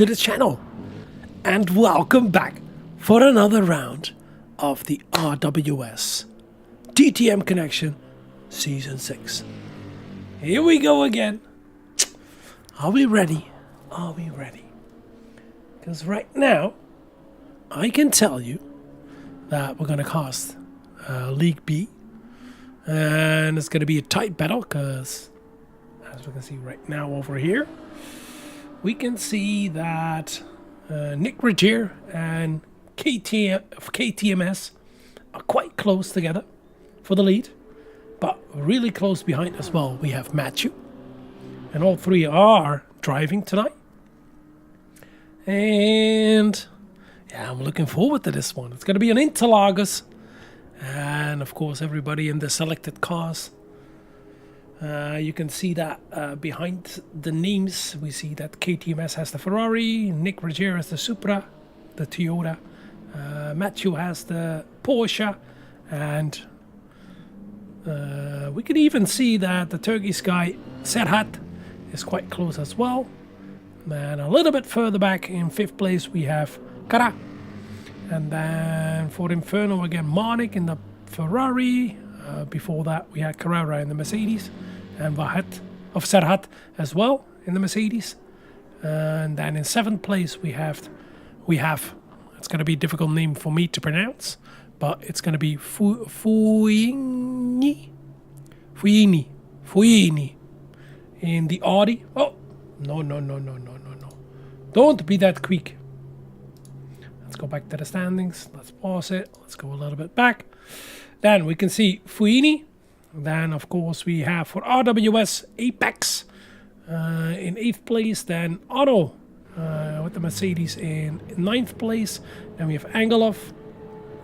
to the channel and welcome back for another round of the RWS DTM Connexion Season 6. Here we go again. Are we ready? Are we ready? Because right now, I can tell you that we're going to cast League B. And it's going to be a tight battle because, as we can see right now over here, we can see that Nzxt and KTMS are quite close together for the lead. But really close behind as well, we have Matthew. And all three are driving tonight. And yeah, I'm looking forward to this one. It's going to be an Interlagos. And of course, everybody in the selected cars. You can see that behind the names, we see that KTMS has the Ferrari, Nzxt has the Supra, the Toyota, Matthew has the Porsche, and we can even see that the Turkish guy, Scythe, is quite close as well. And a little bit further back in 5th place, we have Kara. And then for Inferno again, Monik in the Ferrari. Before that, we had Carrera in the Mercedes. And Scythe as well in the Mercedes. And then in 7th place, we have, it's going to be a difficult name for me to pronounce, but it's going to be Fuini in the Audi. Oh, no. Don't be that quick. Let's go back to the standings. Let's pause it. Let's go a little bit back. Then we can see Fuini. Then, of course, we have for RWS Apex in 8th place. Then Otto with the Mercedes in 9th place. Then we have Angelov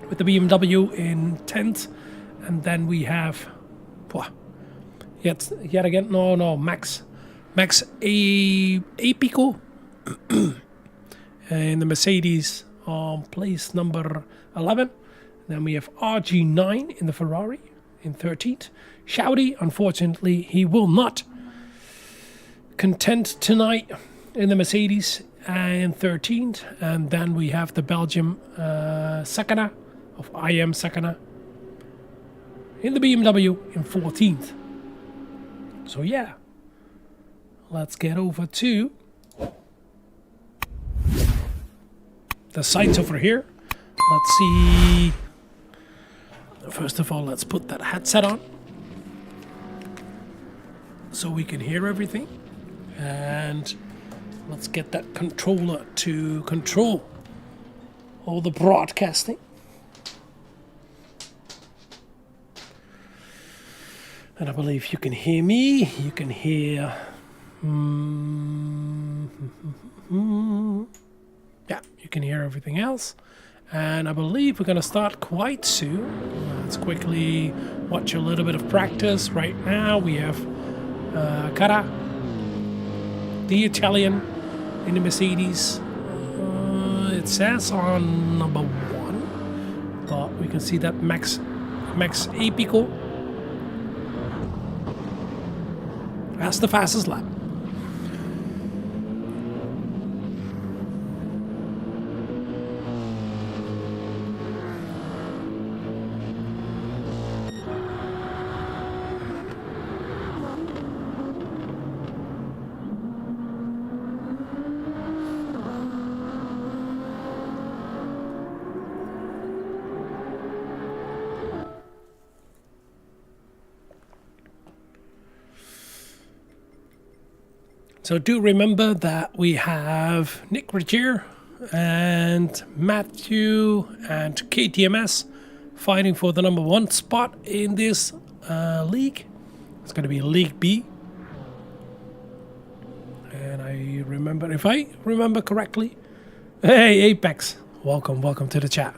with the BMW in 10th. And then we have yet again, Max Apico in the Mercedes on place number 11. Then we have RG9 in the Ferrari in 13th. Shouty, unfortunately, he will not contend tonight in the Mercedes in 13th. And then we have the Belgium Sakana of IM Sakana in the BMW in 14th. So yeah, let's get over to the sights over here. Let's see. First of all, let's put that headset on so we can hear everything. And let's get that controller to control all the broadcasting. And I believe you can hear me. You can hear... yeah, you can hear everything else. And I believe we're going to start quite soon. Let's quickly watch a little bit of practice. Right now we have Kara, the Italian in the Mercedes. It says on number 1, but we can see that Max Apico has the fastest lap. So do remember that we have Nzxt and Matthew and KTMS fighting for the number 1 spot in this league. It's going to be League B. And I remember, if I remember correctly, hey Apex, welcome to the chat.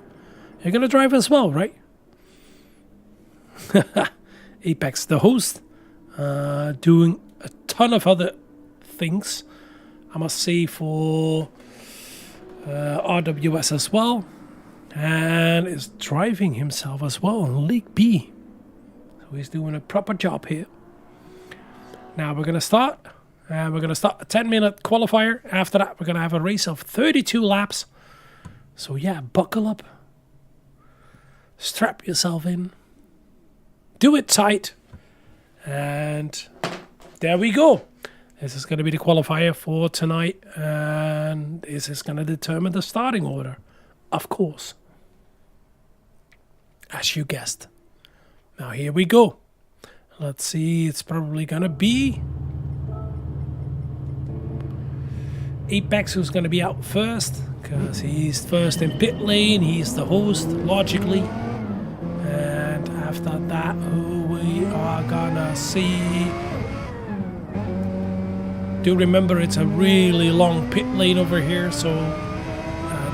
You're going to drive as well, right? Apex, the host, doing a ton of other things, I must say, for RWS as well, and is driving himself as well in League B. So he's doing a proper job here. Now we're going to start, We're going to start a 10-minute qualifier. After that, we're going to have a race of 32 laps. So yeah, buckle up. Strap yourself in. Do it tight. And there we go. This is going to be the qualifier for tonight. And this is going to determine the starting order. Of course. As you guessed. Now here we go. Let's see. It's probably going to be Apex who's going to be out first. Because he's first in pit lane. He's the host, logically. And after that, who we are gonna see. Do remember it's a really long pit lane over here, so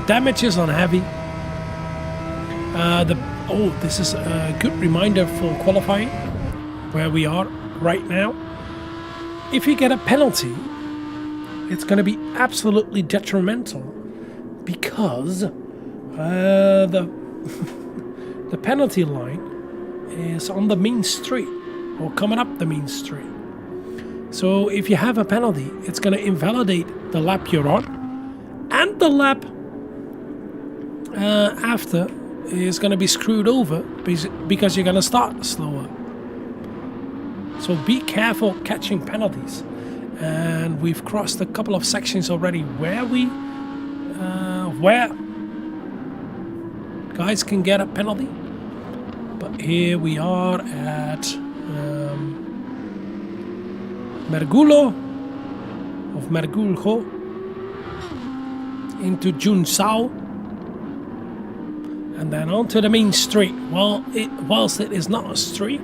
damages on heavy. This is a good reminder for qualifying, where we are right now. If you get a penalty, it's going to be absolutely detrimental, because the penalty line is on the main street, or coming up the main street. So if you have a penalty, it's going to invalidate the lap you're on, and the lap after is going to be screwed over because you're going to start slower. So be careful catching penalties. And we've crossed a couple of sections already where guys can get a penalty. But here we are at Mergulho into Junsao, and then onto the main street. Well, whilst it is not a street,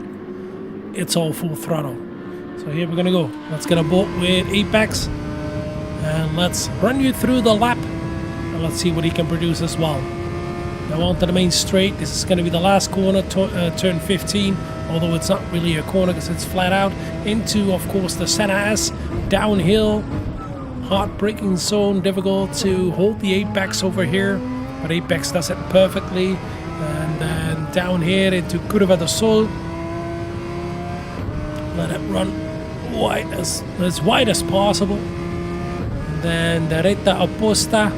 it's all full throttle. So here we're gonna go. Let's get a boat with Apex, and let's run you through the lap, and let's see what he can produce as well. Now onto the main straight. This is gonna be the last corner, turn 15, although it's not really a corner because it's flat out. Into, of course, the Senna S, downhill, heartbreaking zone, difficult to hold the Apex over here, but Apex does it perfectly. And then down here into Curva do Sol. Let it run as wide as possible. And then the Reta Opposta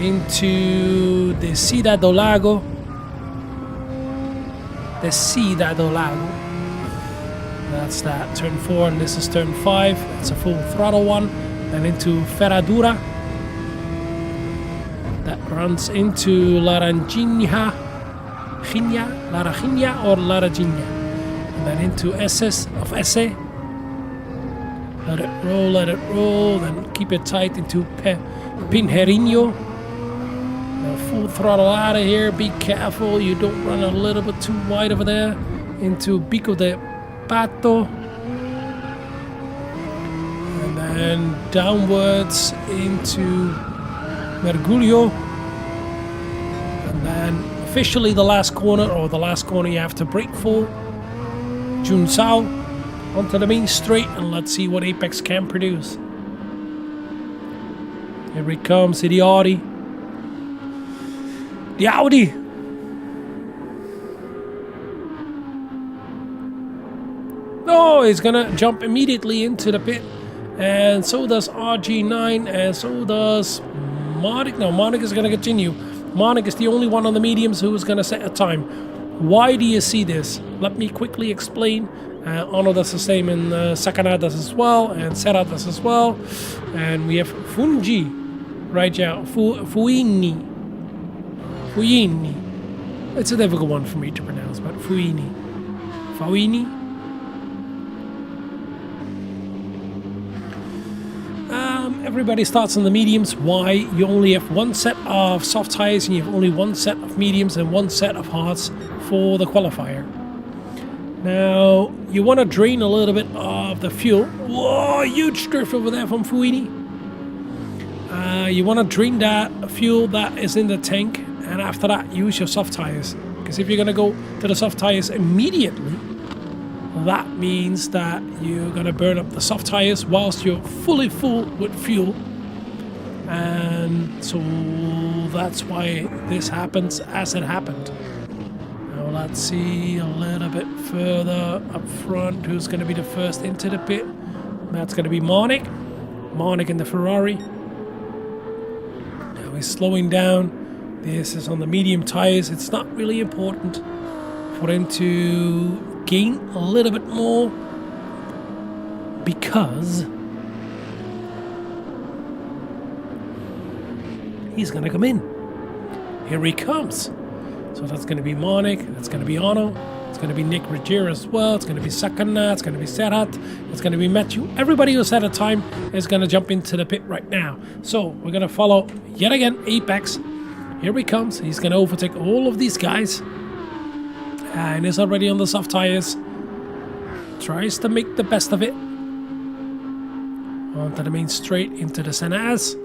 into the Ciudad do Lago. The Ciudad do Lago. That's that, turn 4, and this is turn 5. It's a full throttle one. Then into Ferradura. That runs into Laranjinha or Laranjinha. And then into SS of Esse. Let it roll, then keep it tight into Pinheirinho. Now full throttle out of here, be careful you don't run a little bit too wide over there. Into Bico de Pato. And then downwards into Mergulho. And then officially the last corner you have to brake for. Junsao onto the main straight, and let's see what Apex can produce. Here he comes, the Audi. The Audi! Oh, he's gonna jump immediately into the pit. And so does RG9, and so does Monik. No, Monik is gonna continue. Monik is the only one on the mediums who is gonna set a time. Why do you see this? Let me quickly explain. Ono does the same, and Sakana does as well, and Serra does as well. And we have Fungi right now. Fuini. It's a difficult one for me to pronounce, but Fuini. Everybody starts on the mediums. Why? You only have one set of soft tires, and you have only one set of mediums and one set of hards for the qualifier. Now, you want to drain a little bit of the fuel. Whoa, huge drift over there from Fuini. You want to drain that fuel that is in the tank, and after that, use your soft tires. Because if you're going to go to the soft tires immediately, that means that you're going to burn up the soft tires whilst you're fully full with fuel. And so that's why this happens as it happened. Now let's see a little bit further up front who's going to be the first into the pit. That's going to be Monik. Monik in the Ferrari. Now he's slowing down. This is on the medium tires. It's not really important for him to gain a little bit more because he's going to come in. Here he comes. So that's going to be Monik. That's going to be Ono. It's going to be Nick Ruggiero as well. It's going to be Sakana. It's going to be Serhat. It's going to be Matthew. Everybody who's had a time is going to jump into the pit right now. So we're going to follow yet again Apex. Here he comes. He's going to overtake all of these guys. And is already on the soft tires. Tries to make the best of it. Onto the main straight into the Senaz.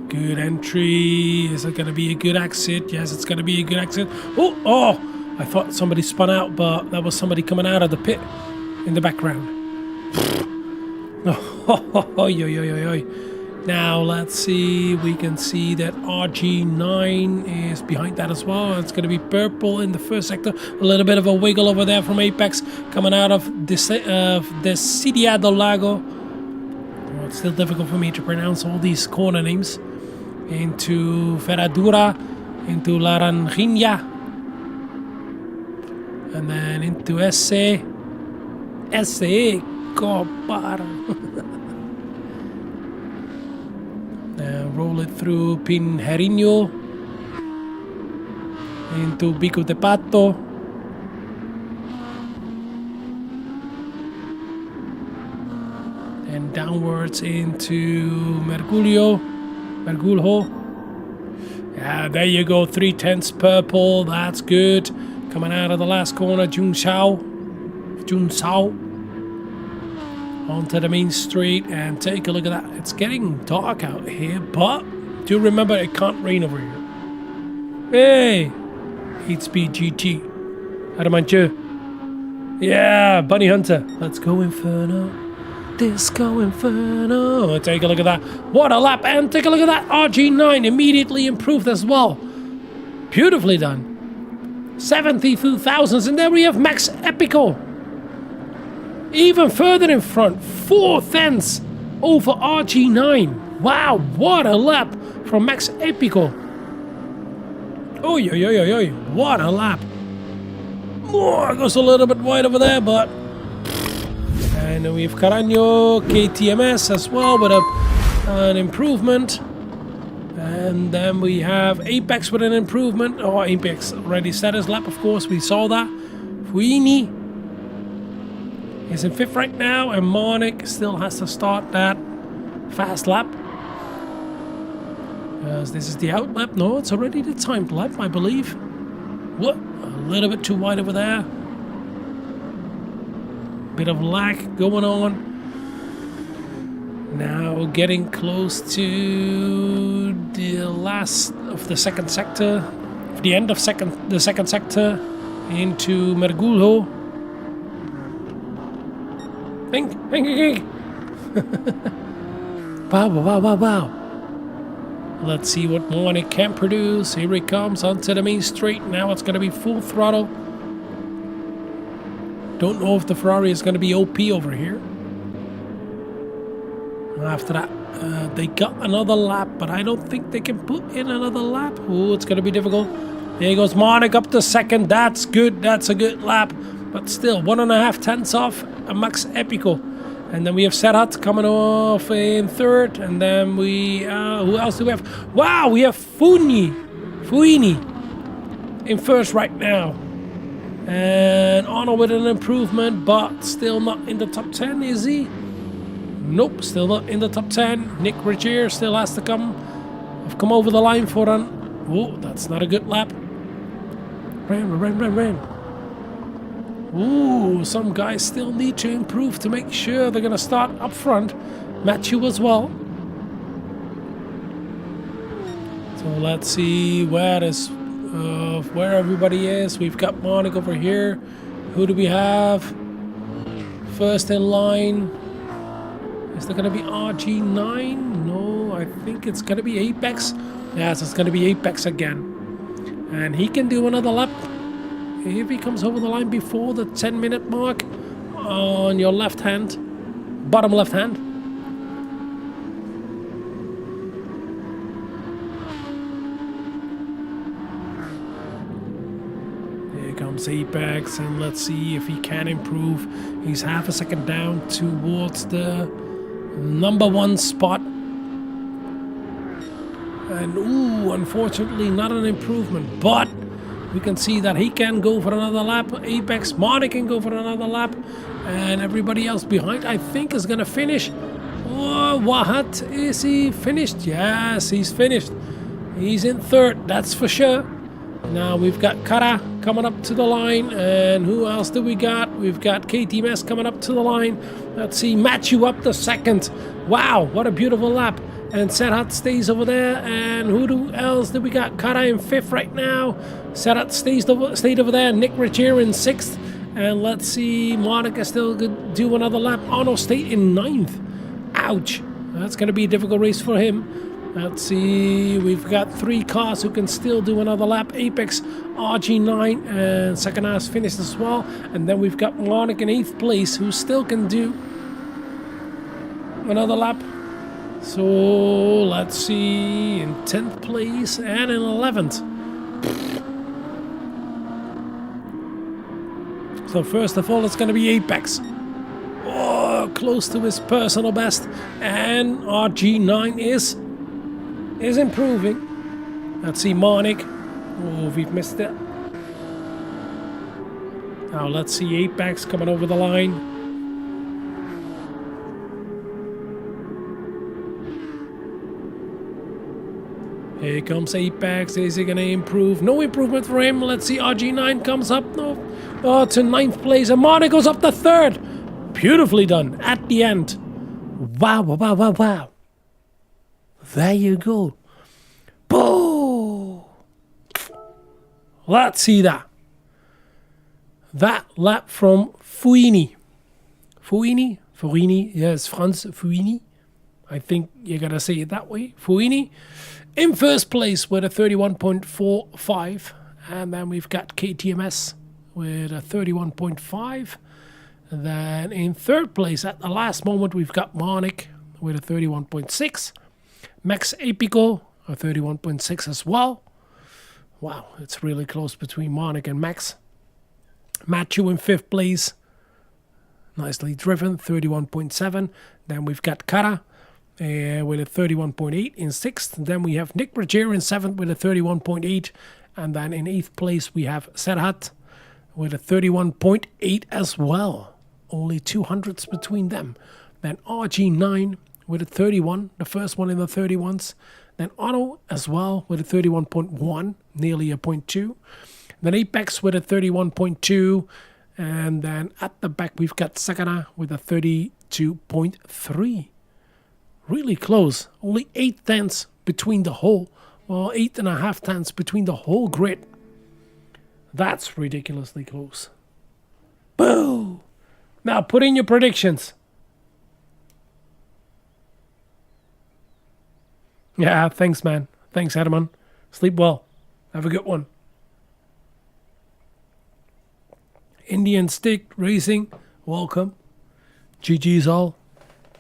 Good entry. Is it going to be a good exit? Yes, it's going to be a good exit. Oh! I thought somebody spun out, but that was somebody coming out of the pit in the background. Now let's see. We can see that RG9 is behind that as well. It's going to be purple in the first sector. A little bit of a wiggle over there from Apex coming out of the Cidia do Lago. Oh, it's still difficult for me to pronounce all these corner names. Into Ferradura, into Laranjinha, and then into SE Copar. Now roll it through Pinheirinho into Bico de Pato. And downwards into Mergulho. Yeah, there you go. 3/10 purple. That's good. Coming out of the last corner, Junsao. Onto the main street and take a look at that. It's getting dark out here, but do remember it can't rain over here. Hey, 8-speed GT. Adamanchu. Yeah, Bunny Hunter. Let's go Inferno. Disco Inferno. Take a look at that. What a lap. And take a look at that. RG9 immediately improved as well. Beautifully done. 72 thousandths. And there we have Max Epico. Even further in front. 4 tenths over RG9. Wow. What a lap from Max Epico. Oi. What a lap. More goes a little bit wide over there, but... And then we have Carano, KTMS as well with an improvement. And then we have Apex with an improvement. Oh, Apex already set his lap, of course. We saw that. Fuini is in 5th right now. And Monik still has to start that fast lap. Because this is the out lap. No, it's already the timed lap, I believe. What? A little bit too wide over there. Bit of lag going on. Now getting close to the last of the second sector, the end of the second sector into Mergulho. Think. Wow. Let's see what Monik can produce. Here he comes onto the main straight. Now it's going to be full throttle. Don't know if the Ferrari is going to be OP over here. After that, they got another lap, but I don't think they can put in another lap. Oh, it's going to be difficult. There goes Monik up to second. That's good. That's a good lap. But still, 1.5 tenths off Max Epico. And then we have Serhat coming off in 3rd. And then we... who else do we have? Wow, we have Fuini in 1st right now. And Ono with an improvement, but still not in the top 10, is he? Nope, still not in the top 10. Nick Ruggiero still has to come over the line for an... Oh, that's not a good lap. Ram. Ooh, some guys still need to improve to make sure they're going to start up front. Matthew as well. So let's see where everybody is. We've got Monik over here. Who do we have? First in line. Is there going to be RG9? No, I think it's going to be Apex. Yes, it's going to be Apex again. And he can do another lap. if he comes over the line before the 10-minute mark on your left hand, bottom left hand. Here comes Apex, and let's see if he can improve. He's half a second down towards the number 1 spot. And ooh, unfortunately not an improvement, but we can see that he can go for another lap. Apex, Marty can go for another lap, and everybody else behind I think is gonna finish. Oh, what? Is he finished? Yes, he's finished. He's in 3rd, that's for sure. Now we've got Kara coming up to the line, and who else do we got? We've got KTMS coming up to the line. Let's see, Matthew up to 2nd. Wow, what a beautiful lap. And Serhat stays over there, and who else do we got? Kara in 5th right now. Serhat stayed over there. Nick Roger in 6th. And let's see, Monica still could do another lap. Arno stayed in 9th. Ouch. That's going to be a difficult race for him. Let's see, we've got 3 cars who can still do another lap. Apex, RG9, and second house finished as well. And then we've got Monica in 8th place, who still can do another lap. So let's see, in 10th place and in 11th. So first of all, it's going to be Apex. Oh, close to his personal best. And RG9 is improving. Let's see, Monik. Oh, we've missed it. Now let's see Apex coming over the line. Here comes Apex. Is he going to improve? No improvement for him. Let's see. RG9 comes up to 9th place. And Monik goes up to 3rd. Beautifully done at the end. Wow, wow, wow, wow, wow. There you go. Boom. Let's see that. That lap from Fouini. Fouini. Yes, Franz Fouini. I think you're going to say it that way. Fouini. In 1st place with a 31.45, and then we've got KTMS with a 31.5. And then in 3rd place at the last moment we've got Monik with a 31.6. Max Epico a 31.6 as well. Wow, it's really close between Monik and Max. Matthew in 5th place. Nicely driven, 31.7. Then we've got Kara. With a 31.8 in 6th. Then we have Nick Roger in 7th with a 31.8. And then in 8th place we have Serhat with a 31.8 as well. Only 200s between them. Then RG9 with a 31, the first one in the 31s. Then Otto as well with a 31.1, nearly a 0.2. Then Apex with a 31.2. And then at the back we've got Sakana with a 32.3. Really close. Only 8 tenths between the whole, well, 8.5 tenths between the whole grid. That's ridiculously close. Boo! Now put in your predictions. Yeah, thanks, man. Thanks, Herman. Sleep well. Have a good one. Indian Stick Racing, welcome. GG's all.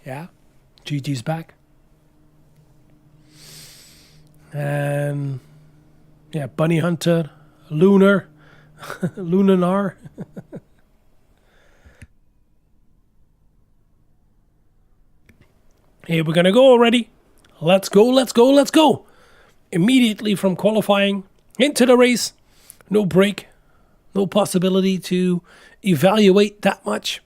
Yeah. GG's back. And yeah, Bunny Hunter, Lunar, Lunanar. Here we're gonna go already. Let's go, let's go, let's go. Immediately from qualifying into the race. No break, no possibility to evaluate that much.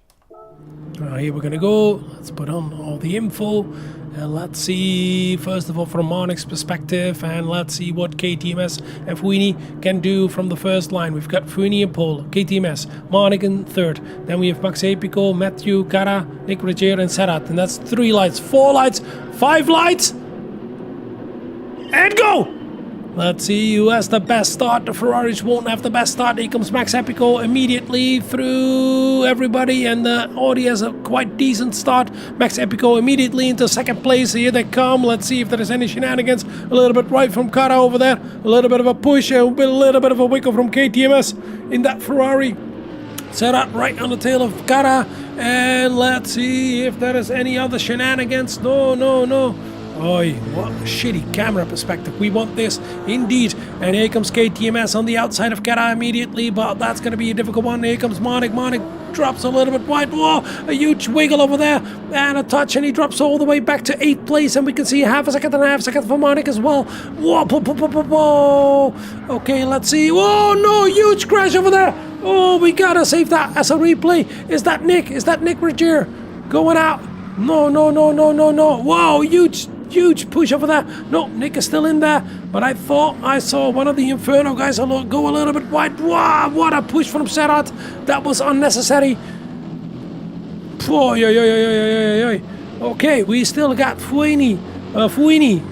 Here we're gonna go. Let's put on all the info and let's see first of all from Monik's perspective, and let's see what KTMS and Fouini can do from the first line. We've got Fouini in pole, KTMS, Monik in 3rd. Then we have Max Epico, Matthew, Kara, Nick Roger and Serhat, and that's 3 lights, 4 lights, 5 lights, and go! Let's see who has the best start. The Ferraris won't have the best start. Here comes Max Epico immediately through everybody, and the Audi has a quite decent start. Max Epico immediately into second place. Here they come. Let's see if there is any shenanigans. A little bit right from Kara over there. A little bit of a push, a little bit of a wiggle from KTMS in that Ferrari. Set up right on the tail of Kara, and let's see if there is any other shenanigans. No. Oi, what a shitty camera perspective. We want this indeed. And here comes KTMS on the outside of Kara immediately, but that's going to be a difficult one. Here comes Monik. Monik drops a little bit wide. Whoa, a huge wiggle over there and a touch, and he drops all the way back to 8th place, and we can see half a second and a half second for Monik as well. Whoa. Okay, let's see. Whoa, no, huge crash over there. Oh, we gotta save that as a replay. Is that Nick Rogier going out? No. Whoa, huge push over there. No, Nick is still in there, but I thought I saw one of the Inferno guys go a little bit wide. Wow, what a push from Serhat. That was unnecessary. Okay, we still got Fuini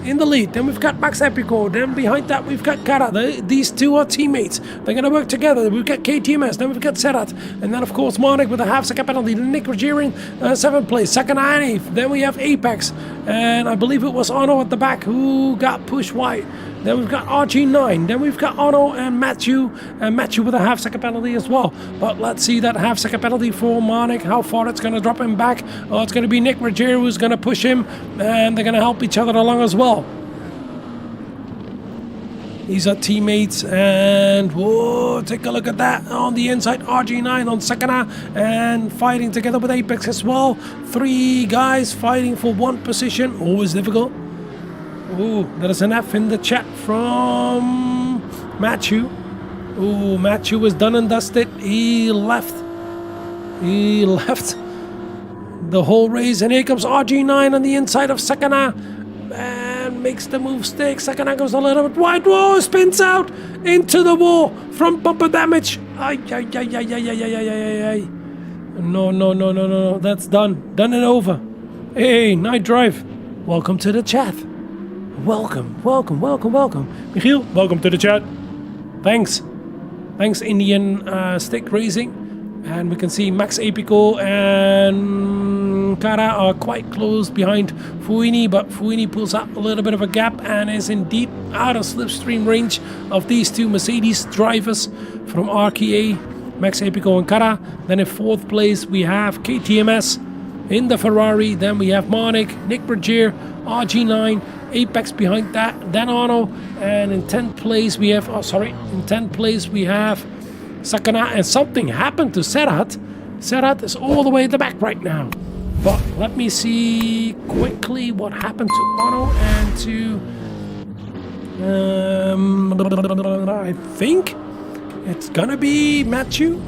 in the lead. Then we've got Max Epico. Then behind that we've got Kara. These two are teammates. They're going to work together. We've got KTMS. Then we've got Serhat. And then of course Monik with a half second penalty. Nick Rogier in 7th place. Second Anif. Then we have Apex. And I believe it was Ono at the back who got pushed wide. Then we've got RG9. Then we've got Ono and Matthew. And Matthew with a half second penalty as well. But let's see that half second penalty for Monik. How far it's going to drop him back. Oh, it's going to be Nick Rogier who's going to push him. And they're going to help each other along as well. These are teammates, and whoa, take a look at that on the inside. RG9 on Sakana and fighting together with Apex as well. 3 guys fighting for 1 position, always difficult. Ooh, there is an F in the chat from Matthew. Ooh, Matthew was done and dusted. He left the whole race, and here comes RG9 on the inside of Sakana and makes the move stick. Sakana goes a little bit wide. Whoa, spins out into the wall from bumper damage. Ay. No, that's done and over. Hey, Night Drive, welcome to the chat. Welcome. Michiel, welcome to the chat. Thanks Indian Stick Racing. And we can see Max Epico and Kara are quite close behind Fuini, but Fuini pulls up a little bit of a gap and is indeed out of slipstream range of these 2 Mercedes drivers from RKA, Max Epico and Kara. Then in 4th place we have KTMS in the Ferrari. Then we have Monik, Nick Rogier, RG9, Apex behind that, then Ono. And in 10th place we have, Sakana, and something happened to Serhat. Serhat is all the way at the back right now. But let me see quickly what happened to Ono and to I think it's gonna be Matthew.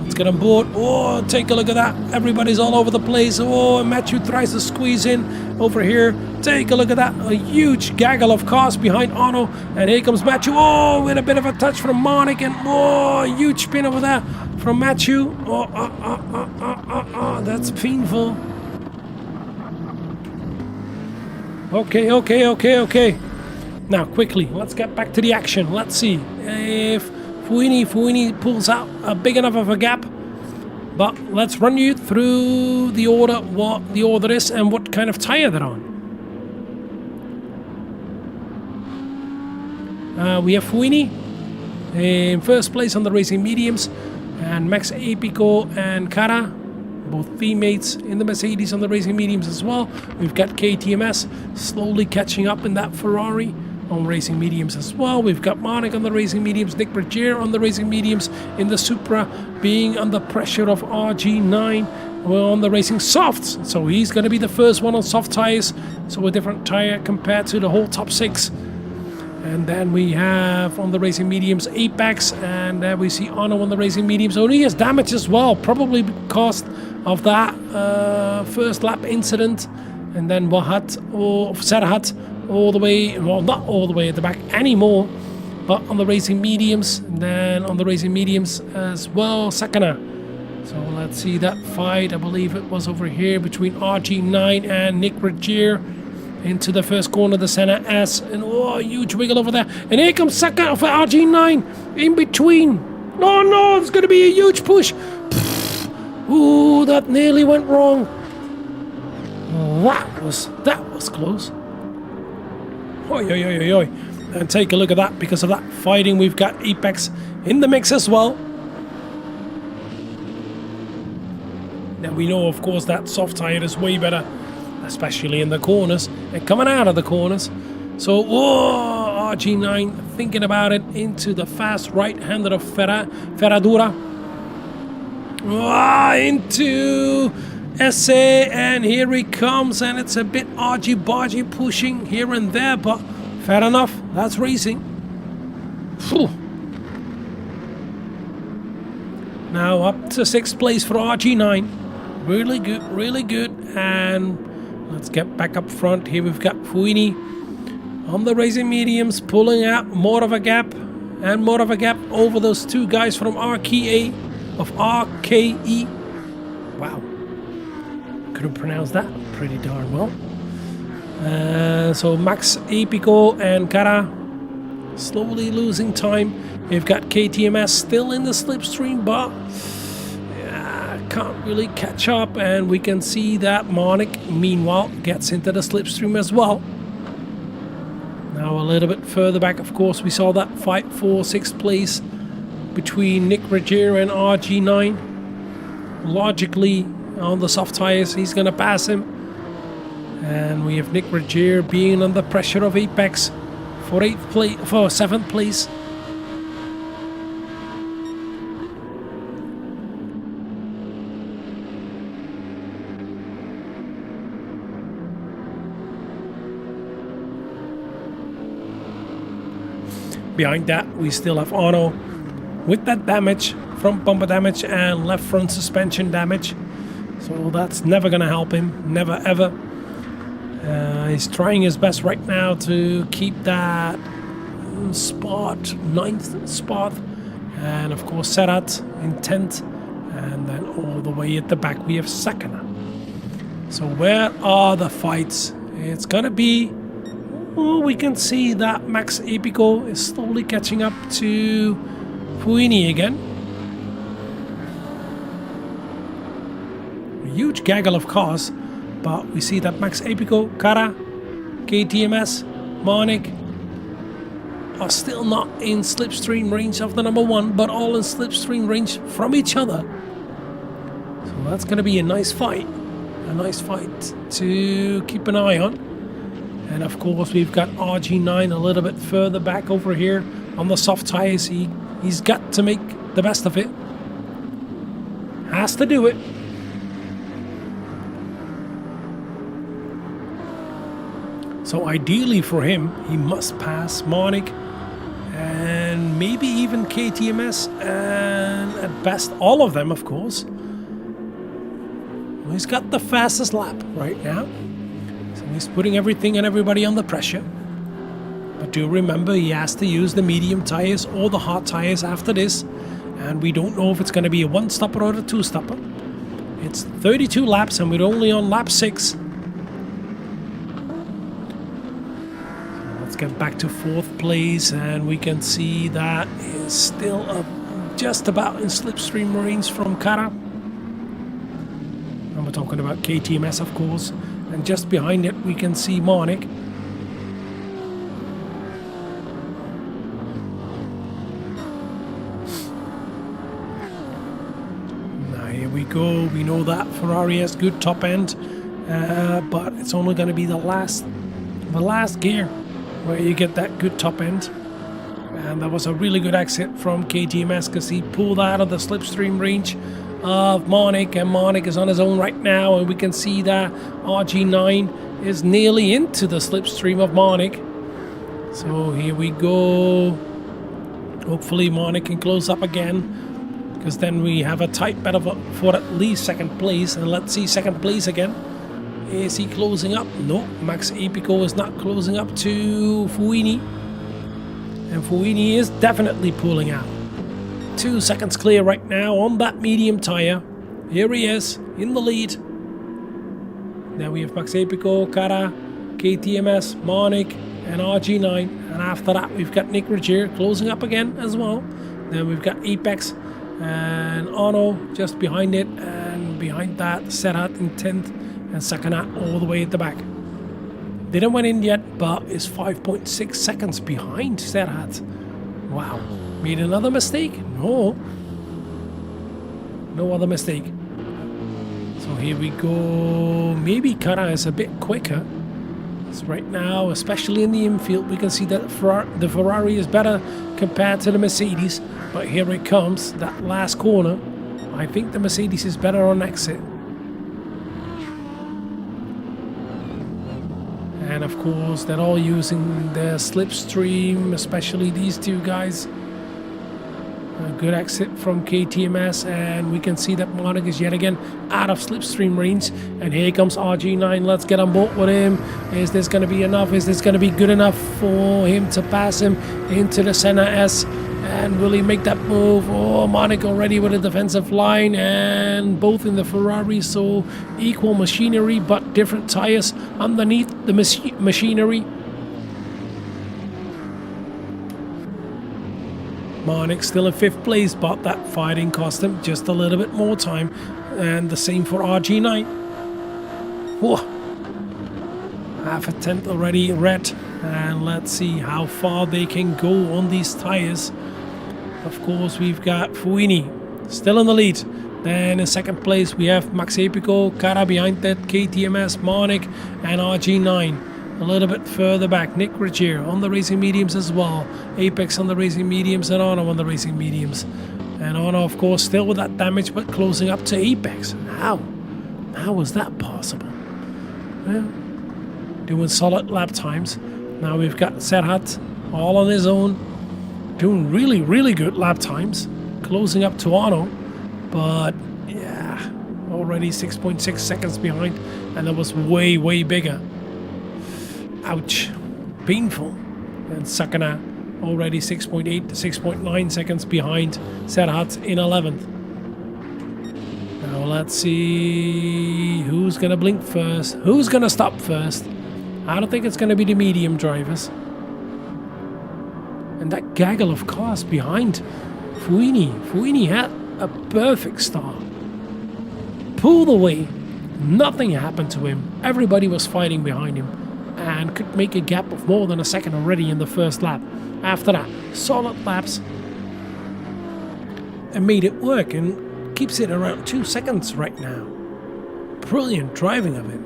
It's gonna board. Oh, take a look at that. Everybody's all over the place. Oh, and Matthew tries to squeeze in over here. Take a look at that. A huge gaggle of cars behind Ono. And here comes Matthew. Oh, with a bit of a touch from Monik. And oh, a huge spin over there from Matthew. Oh, that's painful. Okay. Now, quickly, let's get back to the action. Let's see if Fuini pulls out a big enough of a gap. But let's run you through the order, what the order is and what kind of tire they're on. We have Fuini in 1st place on the racing mediums, and Max Epico and Kara, both teammates in the Mercedes on the racing mediums as well. We've got KTMS slowly catching up in that Ferrari on racing mediums as well. We've got Monik on the racing mediums, Nick Rogier on the racing mediums, in the Supra being under pressure of RG9. We're on the racing softs, so he's going to be the first one on soft tires, so a different tire compared to the whole top 6. And then we have on the racing mediums Apex, and there we see Ono on the racing mediums. Only has damage as well, probably because of that first lap incident. And then Serhat all the way, well, not all the way at the back anymore, but on the racing mediums. And then on the racing mediums as well, Sakana. So let's see that fight. I believe it was over here between RG9 and Nick Rogier. into the first corner of the center S, and oh, huge wiggle over there, and here comes Saka for RG9 in between. Oh no, it's going to be a huge push. Ooh, that nearly went wrong. That was close. Oi, oi, oi, oi, oi. And take a look at that. Because of that fighting, we've got Apex in the mix as well. Now we know, of course, that soft tire is way better, especially in the corners and coming out of the corners. So, oh, RG9 thinking about it into the fast right-hander of Ferradura. Oh, into SA, and here he comes, and it's a bit argy-bargy pushing here and there, but fair enough, that's racing. Whew. Now up to 6th place for RG9. Really good, really good. And let's get back up front. Here we've got Fuini on the racing mediums, pulling out more of a gap and more of a gap over those two guys from RKE. Wow. Couldn't pronounce that pretty darn well. So Max Epico and Kara slowly losing time. We've got KTMS still in the slipstream, but can't really catch up. And we can see that Monic, meanwhile, gets into the slipstream as well. Now a little bit further back, of course, we saw that fight for 6th place between Nick Regier and RG9. Logically, on the soft tires, he's going to pass him. And we have Nick Regier being under pressure of Apex for 7th place. Behind that, we still have Ono with that damage, front bumper damage and left front suspension damage. So that's never going to help him, never ever. He's trying his best right now to keep that spot, 9th spot. And of course Serhat in 10th. And then all the way at the back we have Sakana. So where are the fights? It's going to be... Oh, we can see that Max Epico is slowly catching up to Fuini again. A huge gaggle of cars, but we see that Max Epico, Kara, KTMS, Monic are still not in slipstream range of the number 1, but all in slipstream range from each other. So that's going to be a nice fight to keep an eye on. And of course we've got RG9 a little bit further back over here on the soft tires. He's got to make the best of it. Has to do it. So ideally for him, he must pass Monic and maybe even KTMS, and at best all of them, of course. He's got the fastest lap right now. So he's putting everything and everybody under pressure. But do remember, he has to use the medium tires or the hard tires after this. And we don't know if it's going to be a 1-stopper or a 2-stopper. It's 32 laps and we're only on lap 6. So let's get back to 4th place, and we can see that is still just about in slipstream range from Kara. And we're talking about KTMS, of course. And just behind it, we can see Monic. Now here we go. We know that Ferrari has good top end, but it's only going to be the last gear where you get that good top end. And that was a really good exit from KTMS because he pulled out of the slipstream range of Monic, and Monic is on his own right now, and we can see that RG9 is nearly into the slipstream of Monic. So here we go. Hopefully Monic can close up again, because then we have a tight battle for at least 2nd place. And let's see 2nd place again. Is he closing up? No, Max Epico is not closing up to Fuini, and Fuini is definitely pulling out. 2 seconds clear right now on that medium tire. Here he is in the lead. Now we have Max Epico, Kara, KTMS, Monic, and RG9. And after that, we've got Nzxt closing up again as well. Then we've got Apex and Ono just behind it. And behind that, Scythe in 10th and Sakana all the way at the back. Didn't went in yet, but is 5.6 seconds behind Scythe. Wow. Made another mistake? No. No other mistake. So here we go. Maybe Kara is a bit quicker. So right now, especially in the infield, we can see that the Ferrari is better compared to the Mercedes. But here it comes, that last corner. I think the Mercedes is better on exit. And of course, they're all using their slipstream, especially these two guys. A good exit from KTMS, and we can see that Monic is yet again out of slipstream range. And here comes RG9. Let's get on board with him. Is this going to be enough? Is this going to be good enough for him to pass him into the Senna S? And will he make that move? Oh, Monic already with a defensive line, and both in the Ferrari, so equal machinery but different tires underneath the machinery. Monic still in 5th place, but that fighting cost him just a little bit more time. And the same for RG9. Whoa. Half a tenth already red. And let's see how far they can go on these tires. Of course, we've got Fuini still in the lead. Then in 2nd place, we have Max Epico, Kara behind that, KTMS, Monic, and RG9. A little bit further back, Nzxt on the racing mediums as well. Apex on the racing mediums and Ono on the racing mediums. And Ono, of course, still with that damage, but closing up to Apex. How? How was that possible? Well, doing solid lap times. Now we've got Serhat all on his own. Doing really, really good lap times. Closing up to Ono. But, yeah, already 6.6 seconds behind. And that was way, way bigger. Ouch. Painful. And Sakana already 6.8 to 6.9 seconds behind Serhat in 11th. Now let's see who's going to blink first. Who's going to stop first? I don't think it's going to be the medium drivers. And that gaggle of cars behind Fuini. Fuini had a perfect start. Pulled away. Nothing happened to him. Everybody was fighting behind him. And could make a gap of more than a second already in the first lap. After that, solid laps. And made it work and keeps it around 2 seconds right now. Brilliant driving of it.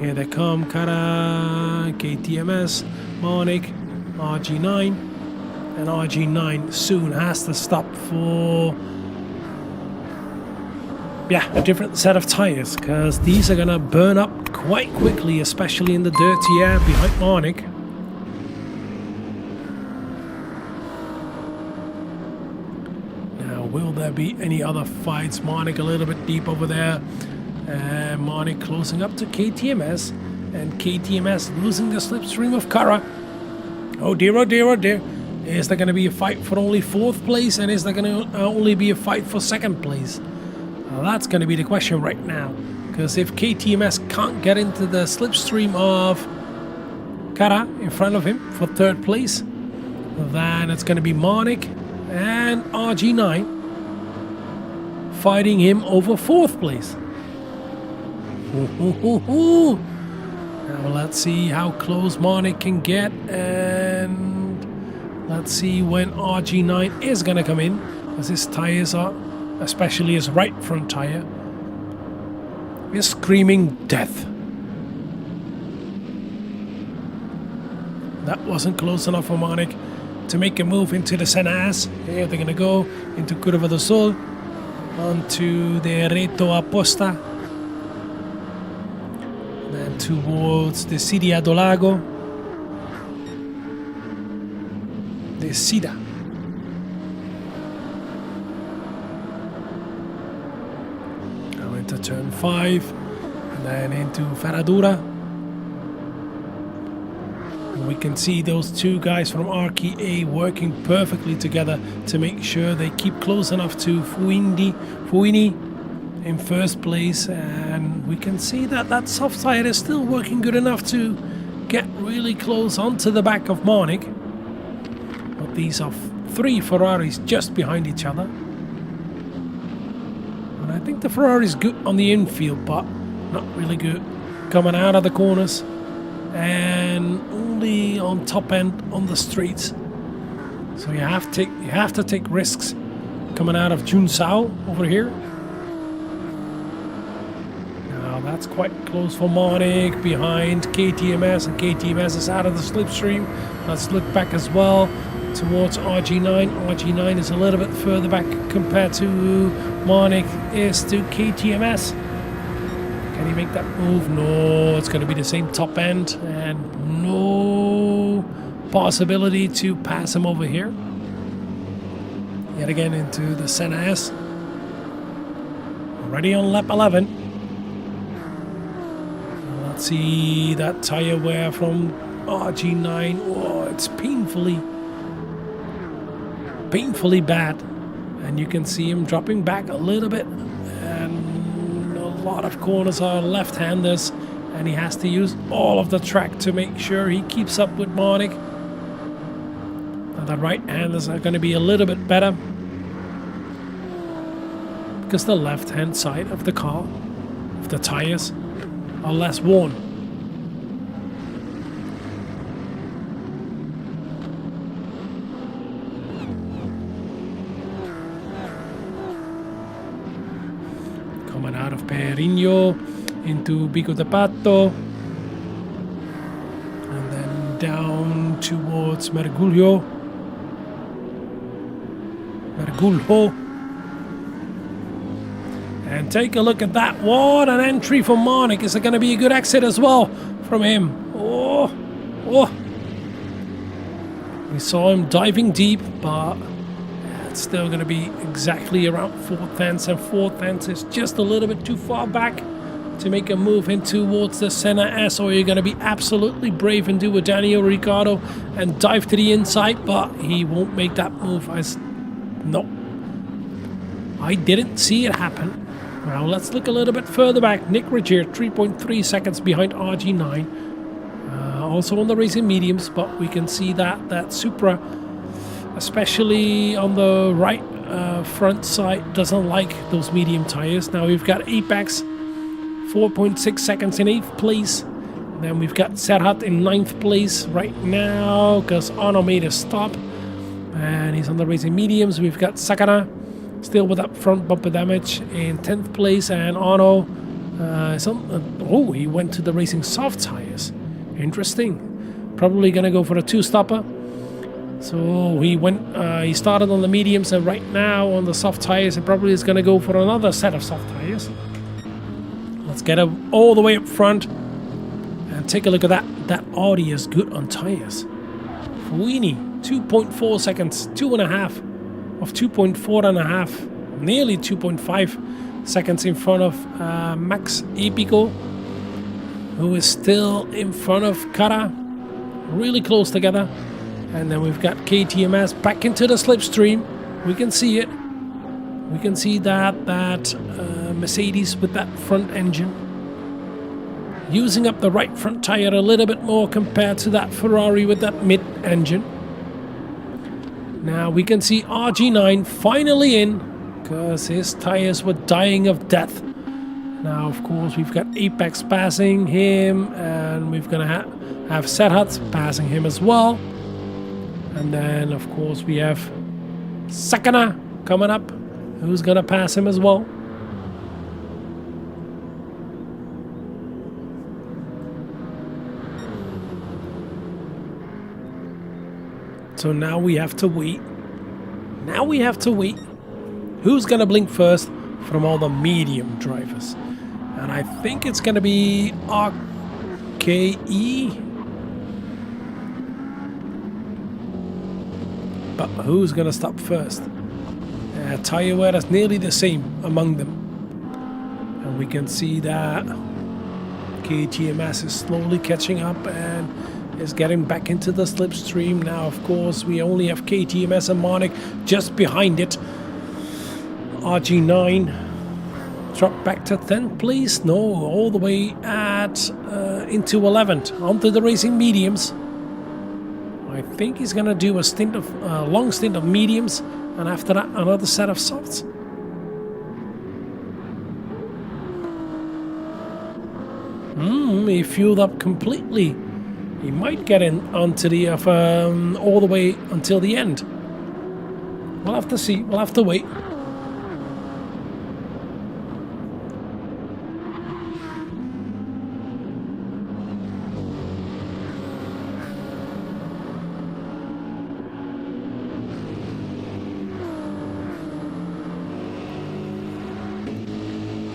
Here they come, Kara, KTMS, Monic, RG9. And RG9 soon has to stop for... yeah, a different set of tires, because these are gonna burn up quite quickly, especially in the dirty air behind Monic. Now, will there be any other fights? Monic a little bit deep over there. Monic closing up to KTMS, and KTMS losing the slipstream of Kara. Oh dear, oh dear, oh dear. Is there gonna be a fight for only 4th place, and is there gonna only be a fight for 2nd place? Well, that's going to be the question right now, because if KTMS can't get into the slipstream of Kara in front of him for 3rd place, then it's going to be Monic and RG9 fighting him over 4th place. Now let's see how close Monic can get, and let's see when RG9 is going to come in, as his tires are, especially his right front tire, is screaming death. That wasn't close enough for Monic to make a move into the Senas. Here they're going to go into Curva do Sol, onto the Reto Aposta, then towards the Siria do Lago, the Sida. Into turn 5, and then into Ferradura. And we can see those two guys from RKA working perfectly together to make sure they keep close enough to Fuini in first place, and we can see that that soft side is still working good enough to get really close onto the back of Marnik. But these are 3 Ferraris just behind each other. And I think the Ferrari's good on the infield, but not really good coming out of the corners, and only on top end on the streets. So you have to take risks coming out of Junsao over here. Now that's quite close for Marnik behind KTMS, and KTMS is out of the slipstream. Let's look back as well towards RG9. RG9 is a little bit further back compared to Marnik is to KTMS. Can he make that move? No, it's going to be the same top end, and no possibility to pass him over here. Yet again into the center S. Already on lap 11. Let's see that tire wear from RG9. Oh, it's painfully bad. And you can see him dropping back a little bit. And a lot of corners are left-handers. And he has to use all of the track to make sure he keeps up with Marnik. The right-handers are going to be a little bit better because the left-hand side of the car, of the tires, are less worn. Coming out of Perigno into Bico de Pato, and then down towards Mergulho. And take a look at that. What an entry from Marnik. Is it going to be a good exit as well from him? Oh. We saw him diving deep, but it's still going to be exactly around 4th tenths, and 4th tenths is just a little bit too far back to make a move in towards the center S, or you're going to be absolutely brave and do a Daniel Ricciardo and dive to the inside, but he won't make that move. No, I didn't see it happen. Now let's look a little bit further back. Nick Rigier, 3.3 seconds behind RG9. Also on the racing mediums, but we can see that Supra, especially on the right front side, doesn't like those medium tires. Now we've got Apex, 4.6 seconds in 8th place. Then we've got Serhat in 9th place right now because Arno made a stop. And he's on the racing mediums. We've got Sakana still with that front bumper damage in 10th place, and Arno he went to the racing soft tires. Interesting. Probably gonna go for a 2-stopper. So he started on the mediums, and right now on the soft tires, he probably is gonna go for another set of soft tires. Let's get him all the way up front and take a look at that. That Audi is good on tires. Fuini, 2.4 seconds, 2.5 of 2.4.5, nearly 2.5 seconds in front of Max Epico, who is still in front of Kara, really close together. And then we've got KTMS back into the slipstream. We can see it. We can see that Mercedes with that front engine using up the right front tire a little bit more compared to that Ferrari with that mid engine. Now we can see RG9 finally in because his tires were dying of death. Now of course we've got Apex passing him, and we're gonna have Serhat passing him as well. And then of course we have Sakana coming up, who's gonna pass him as well. So now we have to wait. Who's gonna blink first from all the medium drivers? And I think it's gonna be RKE. But who's gonna stop first? Tire wear is nearly the same among them. And we can see that KTMS is slowly catching up and is getting back into the slipstream. Now of course we only have KTMS and Marnik just behind it. RG9 Drop back to 10th place. No, all the way at into 11th. Onto the racing mediums. I think he's gonna do a stint of long stint of mediums, and after that another set of softs. He fueled up completely. He might get in onto the all the way until the end. We'll have to see. We'll have to wait.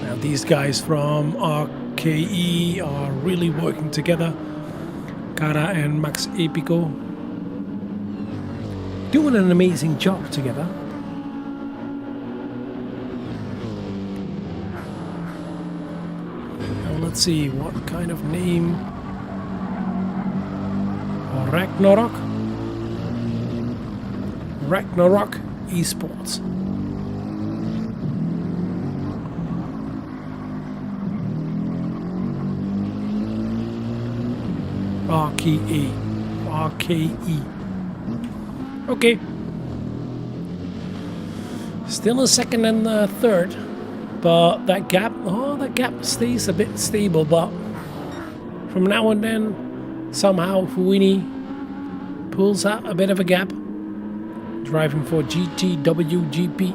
Now these guys from RKE are really working together. Kara and Max Epico doing an amazing job together. Now let's see what kind of name. Ragnarok Esports. RKE. Okay. Still in second and third, but that gap stays a bit stable. But from now and then, somehow Fuini pulls out a bit of a gap, driving for GTWGP.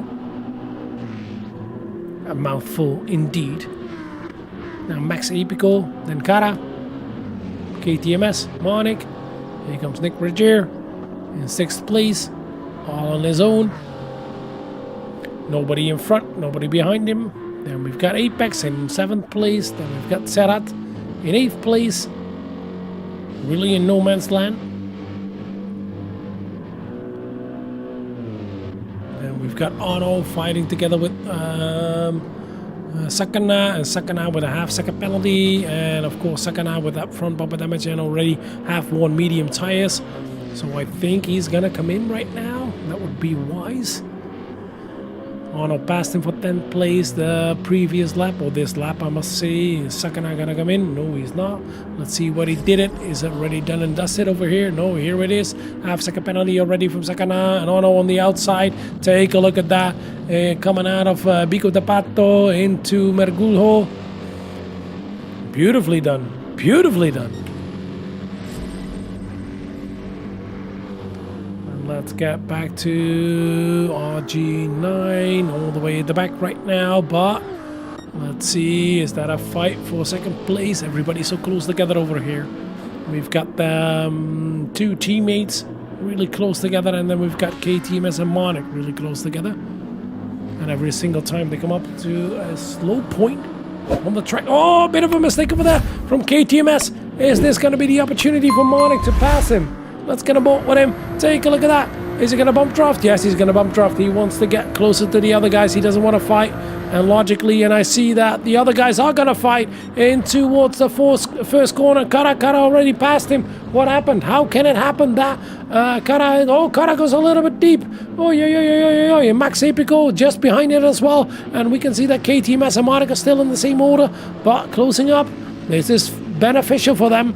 A mouthful indeed. Now Max Epico, then Kara. KTMS, Monic, here comes Nick Roger in 6th place, all on his own. Nobody in front, nobody behind him. Then we've got Apex in 7th place, then we've got Serhat in 8th place, really in no man's land. Then we've got Ono fighting together with Sakana, and Sakana with a half-second penalty, and of course Sakana with that front bumper damage and already half-worn medium tires. So I think he's gonna come in right now. That would be wise. Ono passed him for 10th place the previous lap, or this lap I must say. Is Sakana gonna come in? No, he's not. Let's see what he did it. Is it already done and dusted over here? No, here it is. Half-second penalty already from Sakana, and Ono on the outside. Take a look at that. Coming out of Bico de Pato into Mergulho. Beautifully done. Beautifully done. Let's get back to RG9 all the way at the back right now, but let's see, is that a fight for second place? Everybody's so close together over here. We've got the two teammates really close together, and then we've got KTMS and Monic really close together. And every single time they come up to a slow point on the track. Oh, a bit of a mistake over there from KTMS. Is this going to be the opportunity for Monic to pass him? Let's get a bolt with him. Take a look at that. Is he going to bump draft? Yes, he's going to bump draft. He wants to get closer to the other guys. He doesn't want to fight. And logically, and I see that the other guys are going to fight in towards the first corner. Kara already passed him. What happened? How can it happen that Kara goes a little bit deep. Oh, yeah. Max Epico just behind it as well. And we can see that KTMS and Monica still in the same order. But closing up, this is beneficial for them.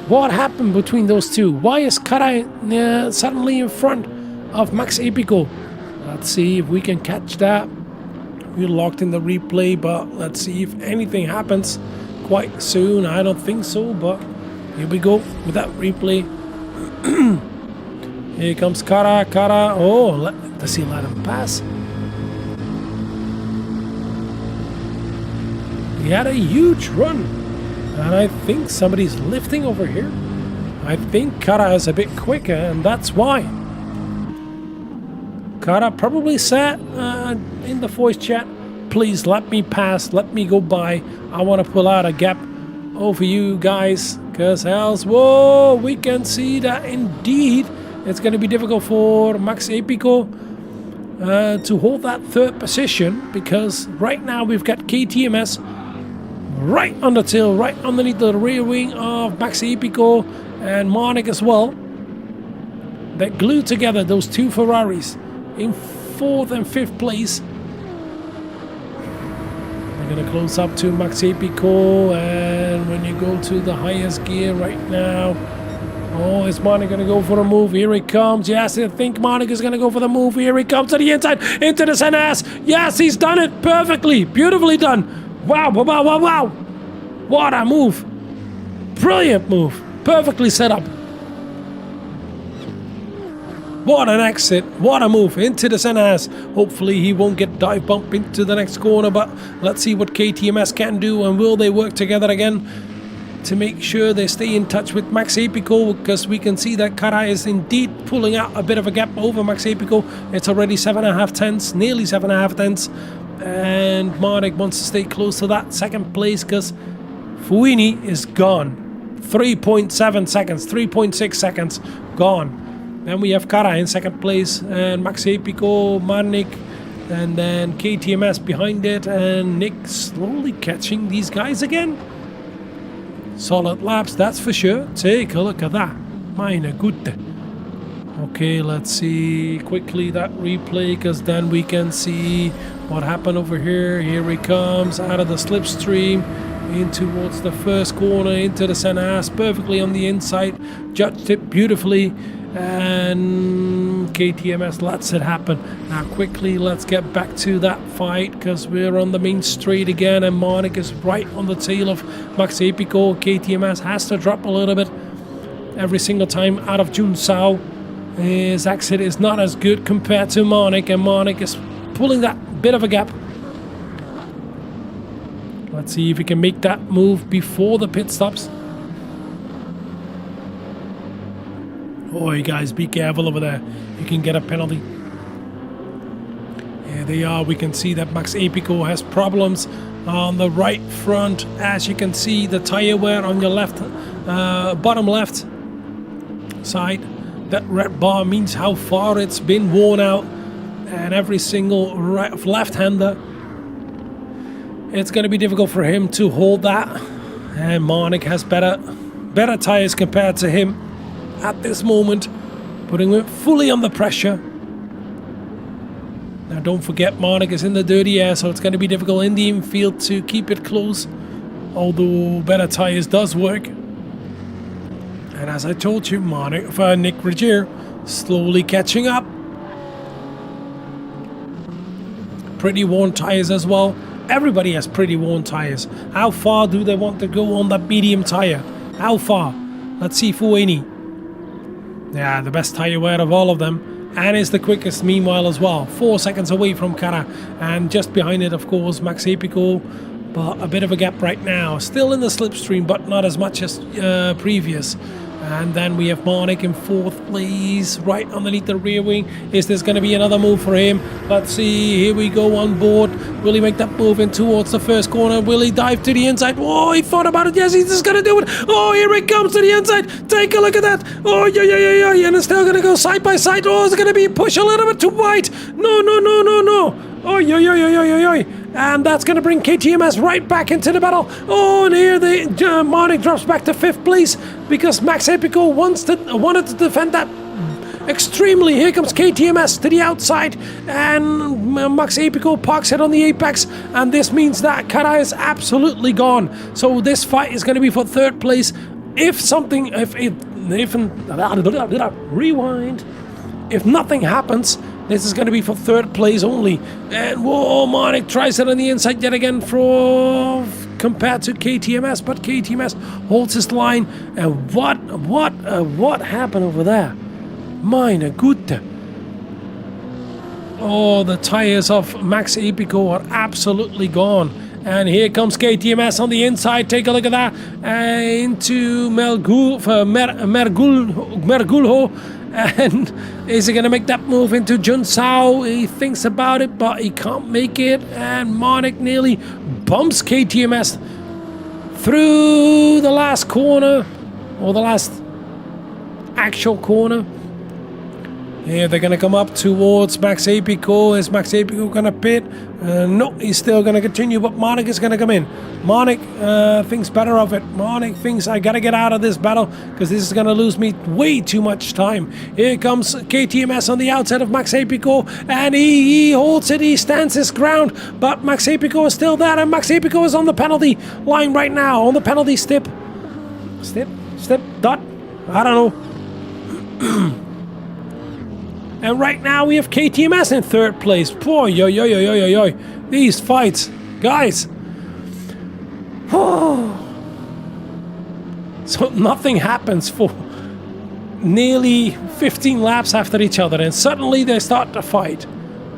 What happened between those two? Why is Kara suddenly in front of Max Epico? Let's see if we can catch that. We're locked in the replay, but let's see if anything happens quite soon. I don't think so, but here we go with that replay. Here comes Kara. Oh, does he let him pass? He had a huge run. And I think somebody's lifting over here. I think Kara is a bit quicker, and that's why. Kara probably said in the voice chat, please let me pass, let me go by. I want to pull out a gap over you guys, because else, whoa, we can see that indeed it's going to be difficult for Max Epico to hold that third position, because right now we've got KTMS right on the tail, right underneath the rear wing of Max Epico and Monic as well. They glued together those two Ferraris in 4th and 5th place. We're going to close up to Max Epico, and when you go to the highest gear right now, oh, is Monik going to go for a move? Here he comes. Yes, I think Monik is going to go for the move. Here he comes to the inside, into the center ass. Yes, he's done it perfectly. Beautifully done. Wow, wow, wow, wow, wow. What a move. Brilliant move. Perfectly set up. What an exit. What a move. Into the center ass. Hopefully he won't get dive bump into the next corner, but let's see what KTMS can do, and will they work together again to make sure they stay in touch with Max Epico, because we can see that Kara is indeed pulling out a bit of a gap over Max Epico. It's already 7.5 tenths, nearly 7.5 tenths, and Monik wants to stay close to that second place because Fuini is gone. 3.7 seconds, 3.6 seconds gone. Then we have Kara in second place, and Max Epico, Monik, and then KTMS behind it, and Nick slowly catching these guys again. Solid laps, that's for sure. Take a look at that. Meine Güte. Okay, let's see quickly that replay, because then we can see what happened over here. Here he comes out of the slipstream in towards the first corner, into the center ass, perfectly on the inside. Judged it beautifully, and KTMS lets it happen. Now quickly let's get back to that fight, because we're on the main straight again, and Monik is right on the tail of Max Epico. KTMS has to drop a little bit every single time out of Jun Sao. His exit is not as good compared to Monik, and Monik is pulling that bit of a gap. Let's see if he can make that move before the pit stops. Oh, you guys, be careful over there. You can get a penalty. Here they are. We can see that Max Epico has problems on the right front. As you can see, the tire wear on your left, bottom left side. That red bar means how far it's been worn out. And every single left-hander, it's going to be difficult for him to hold that. And Monik has better tires compared to him at this moment, putting him fully under pressure. Now don't forget, Monik is in the dirty air, so it's going to be difficult in the infield to keep it close, although better tires does work. And as I told you, Nick Regier slowly catching up. Pretty worn tires as well. Everybody has pretty worn tires. How far do they want to go on that medium tire? How far? Let's see Fuini. Yeah, the best tire wear of all of them, and is the quickest meanwhile as well. 4 seconds away from Kara, and just behind it, of course, Max Epico, but a bit of a gap right now. Still in the slipstream, but not as much as previous. And then we have Monik in fourth place, right underneath the rear wing. Is this going to be another move for him? Let's see. Here we go on board. Will he make that move in towards the first corner? Will he dive to the inside? Oh, he thought about it. Yes, he's just going to do it. Oh, here he comes to the inside. Take a look at that. Oh, yeah. And it's still going to go side by side. Oh, it's going to be push a little bit too wide. No. Oh, yeah. And that's going to bring KTMS right back into the battle. Oh, and here Monik drops back to fifth place because Max Epico wanted to defend that extremely. Here comes KTMS to the outside, and Max Epico parks it on the apex, and this means that Kara is absolutely gone. So this fight is going to be for third place. Rewind. If nothing happens, this is going to be for third place only. And whoa, Monik tries it on the inside yet again compared to KTMS, but KTMS holds his line. And what happened over there? Meine Güte. Oh, the tires of Max Epico are absolutely gone. And here comes KTMS on the inside. Take a look at that. Into Mergulho. And is he going to make that move into Jun Sao? He thinks about it, but he can't make it. And Monik nearly bumps KTMS through the last corner, or the last actual corner. Yeah, they're going to come up towards Max Apico. Is Max Apico going to pit? No, he's still going to continue, but Monik is going to come in. Monik thinks better of it. Monik thinks, I got to get out of this battle because this is going to lose me way too much time. Here comes KTMS on the outside of Max Apico, and he holds it. He stands his ground, but Max Apico is still there, and Max Apico is on the penalty line right now, on the penalty stip. Stip, dot, I don't know. And right now we have KTMS in third place. Boy, yo. These fights, guys. So nothing happens for nearly 15 laps after each other, and suddenly they start to fight.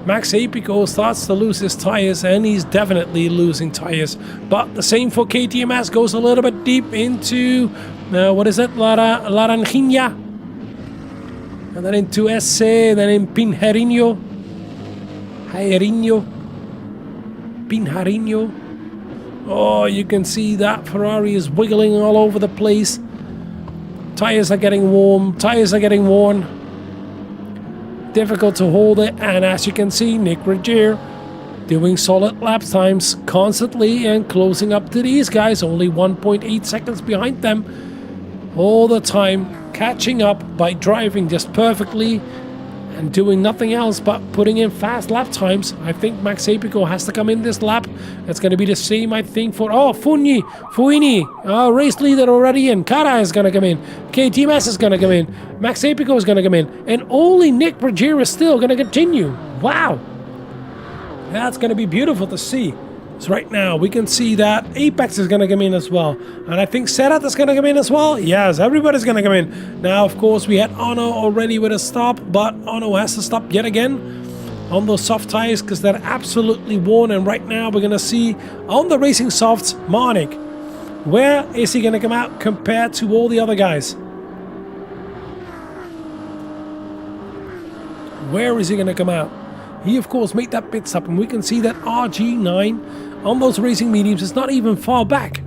Max Apico starts to lose his tires, and he's definitely losing tires. But the same for KTMS, goes a little bit deep into, what is it, Laranjinha? And then into SC, then in Pinheirinho. Oh, you can see that Ferrari is wiggling all over the place. Tires are getting warm, tires are getting worn. Difficult to hold it, and as you can see, Nick Ruggiero doing solid lap times constantly and closing up to these guys, only 1.8 seconds behind them all the time, catching up by driving just perfectly and doing nothing else but putting in fast lap times. I think Max Apico has to come in this lap. It's going to be the same, I think, for Fuini, race leader already in. Kara is going to come in. KTMS is going to come in. Max Apico is going to come in. And only Nick Ruggiero is still going to continue. Wow. That's going to be beautiful to see. So right now we can see that Apex is going to come in as well. And I think Sedat is going to come in as well. Yes, everybody's going to come in. Now, of course, we had Ono already with a stop, but Ono has to stop yet again on those soft tires because they're absolutely worn. And right now we're going to see on the racing softs, Monik. Where is he going to come out compared to all the other guys? Where is he going to come out? He, of course, made that pit stop, and we can see that RG9 on those racing mediums is not even far back.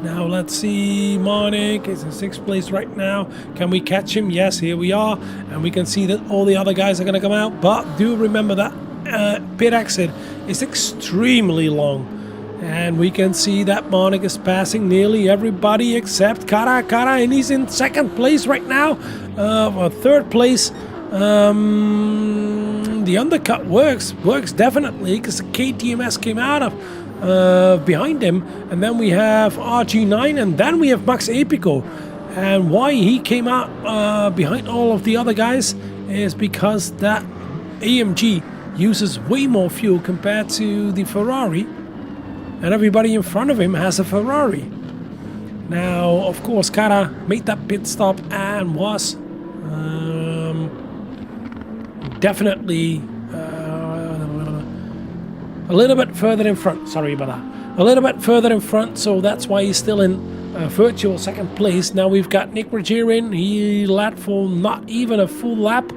Now, let's see. Monik is in 6th place right now. Can we catch him? Yes, here we are. And we can see that all the other guys are going to come out. But do remember that pit exit is extremely long. And we can see that Monik is passing nearly everybody except Kara, and he's in 2nd place right now. Or 3rd place. The undercut works definitely because the KTMS came out of behind him, and then we have RG9, and then we have Max Apico. And why he came out behind all of the other guys is because that AMG uses way more fuel compared to the Ferrari, and everybody in front of him has a Ferrari. Now, of course, Kara made that pit stop and was definitely a little bit further in front. Sorry about that. A little bit further in front, so that's why he's still in virtual 2nd place. Now we've got Nick Ruggiero in. He led for not even a full lap.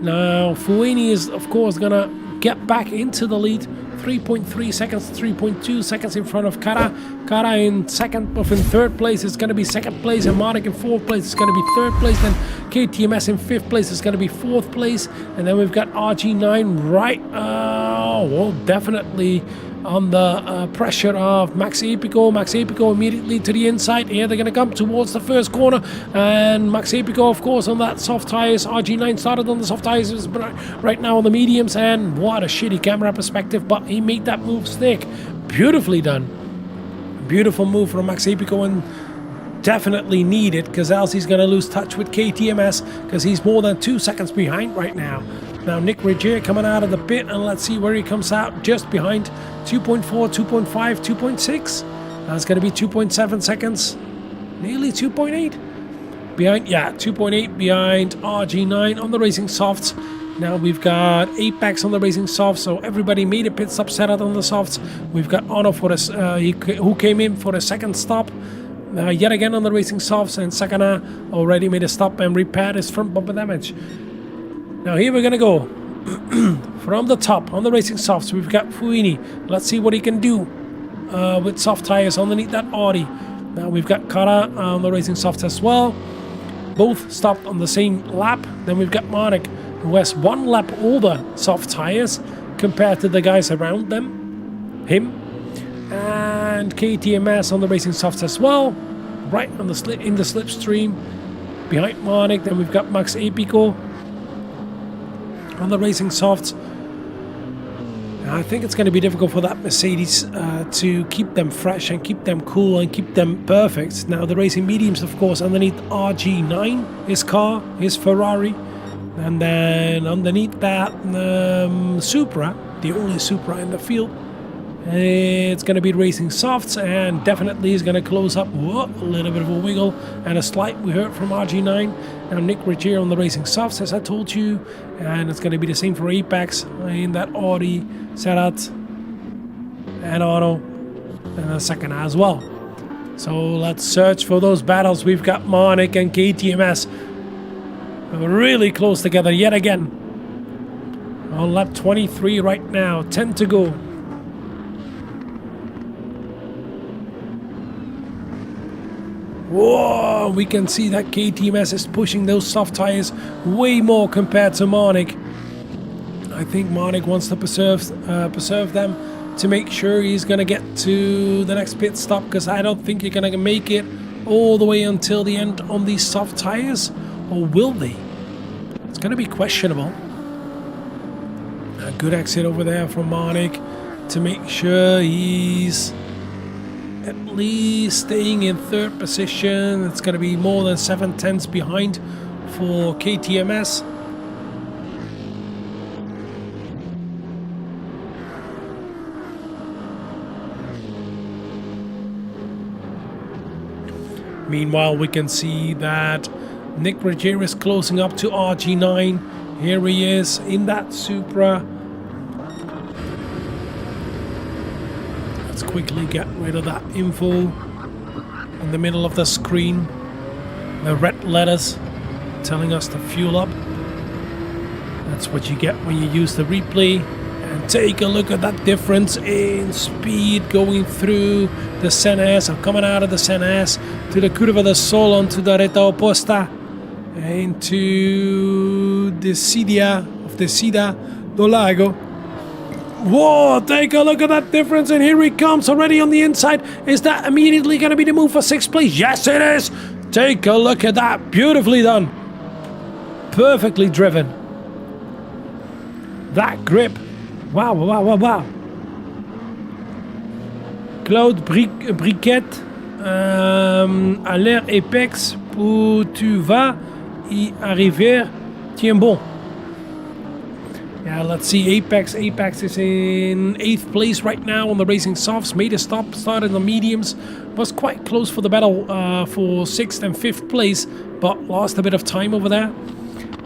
Now Fuini is, of course, gonna get back into the lead. 3.3 seconds, 3.2 seconds in front of Kara. Kara in 3rd place is going to be 2nd place, and Monik in 4th place is going to be 3rd place. Then KTMS in 5th place is going to be 4th place, and then we've got RG9 right, well, definitely on the pressure of Max Apico. Max Apico immediately to the inside. Here they're going to come towards the first corner, and Max Apico, of course, on that soft tires. RG9 started on the soft tires, is right now on the mediums, and what a shitty camera perspective, but he made that move stick. Beautifully done. Beautiful move from Max Apico, and definitely needed, because else he's going to lose touch with KTMS, because he's more than 2 seconds behind right now. Now Nick Ruggiero coming out of the pit, and let's see where he comes out. Just behind 2.4, 2.5, 2.6. That's going to be 2.7 seconds. Nearly 2.8. Behind, yeah, 2.8 behind RG9 on the racing softs. Now we've got Apex on the racing softs, so everybody made a pit stop set out on the softs. We've got Ono for this, who came in for a 2nd stop. Yet again on the racing softs, and Sakana already made a stop and repaired his front bumper damage. Now here we're gonna go from the top on the racing softs. We've got Fuini. Let's see what he can do with soft tires underneath that Audi. Now we've got Kara on the racing softs as well. both stopped on the same lap. Then we've got Marnik, who has 1 lap older soft tires compared to the guys around him. And KTMS on the racing softs as well, right on the in the slipstream behind Marnik. Then we've got Max Epico on the racing softs. I think it's going to be difficult for that Mercedes to keep them fresh and keep them cool and keep them perfect. Now the racing mediums, of course, underneath RG9, his Ferrari. And then underneath that, Supra, the only Supra in the field. It's going to be racing softs, and definitely is going to close up. Whoa, a little bit of a wiggle and a slide we heard from RG9. Now Nick Riccier on the racing softs, as I told you, and it's going to be the same for Apex in that Audi, Serhat, and Auto, and a second as well. So let's search for those battles. We've got Marnik and KTMS really close together yet again. On lap 23 right now, 10 to go. Whoa, we can see that KTMS is pushing those soft tires way more compared to Marnik. I think Marnik wants to preserve them to make sure he's going to get to the next pit stop, because I don't think you're going to make it all the way until the end on these soft tires, or will they? It's going to be questionable. A good exit over there from Marnik to make sure he's at least staying in third position. It's going to be more than 7/10 behind for KTMS. Meanwhile, we can see that Nick Riccier is closing up to RG9. Here he is in that Supra. Let's quickly get rid of that info in the middle of the screen. The red letters telling us to fuel up. That's what you get when you use the replay. And take a look at that difference in speed going through the Senna, or coming out of the Senna to the Curva del Sol onto the Reta Opposta, into the Sida do Lago. Whoa, take a look at that difference, and here he comes already on the inside. Is that immediately going to be the move for 6th place? Yes, it is. Take a look at that. Beautifully done. Perfectly driven. That grip. Wow, wow, wow, wow. Claude Briquet, à l'air Apex, où tu vas y arriver. Tiens bon. Yeah, let's see Apex. Apex is in 8th place right now on the racing softs. Made a stop, started on mediums. Was quite close for the battle for 6th and 5th place, but lost a bit of time over there.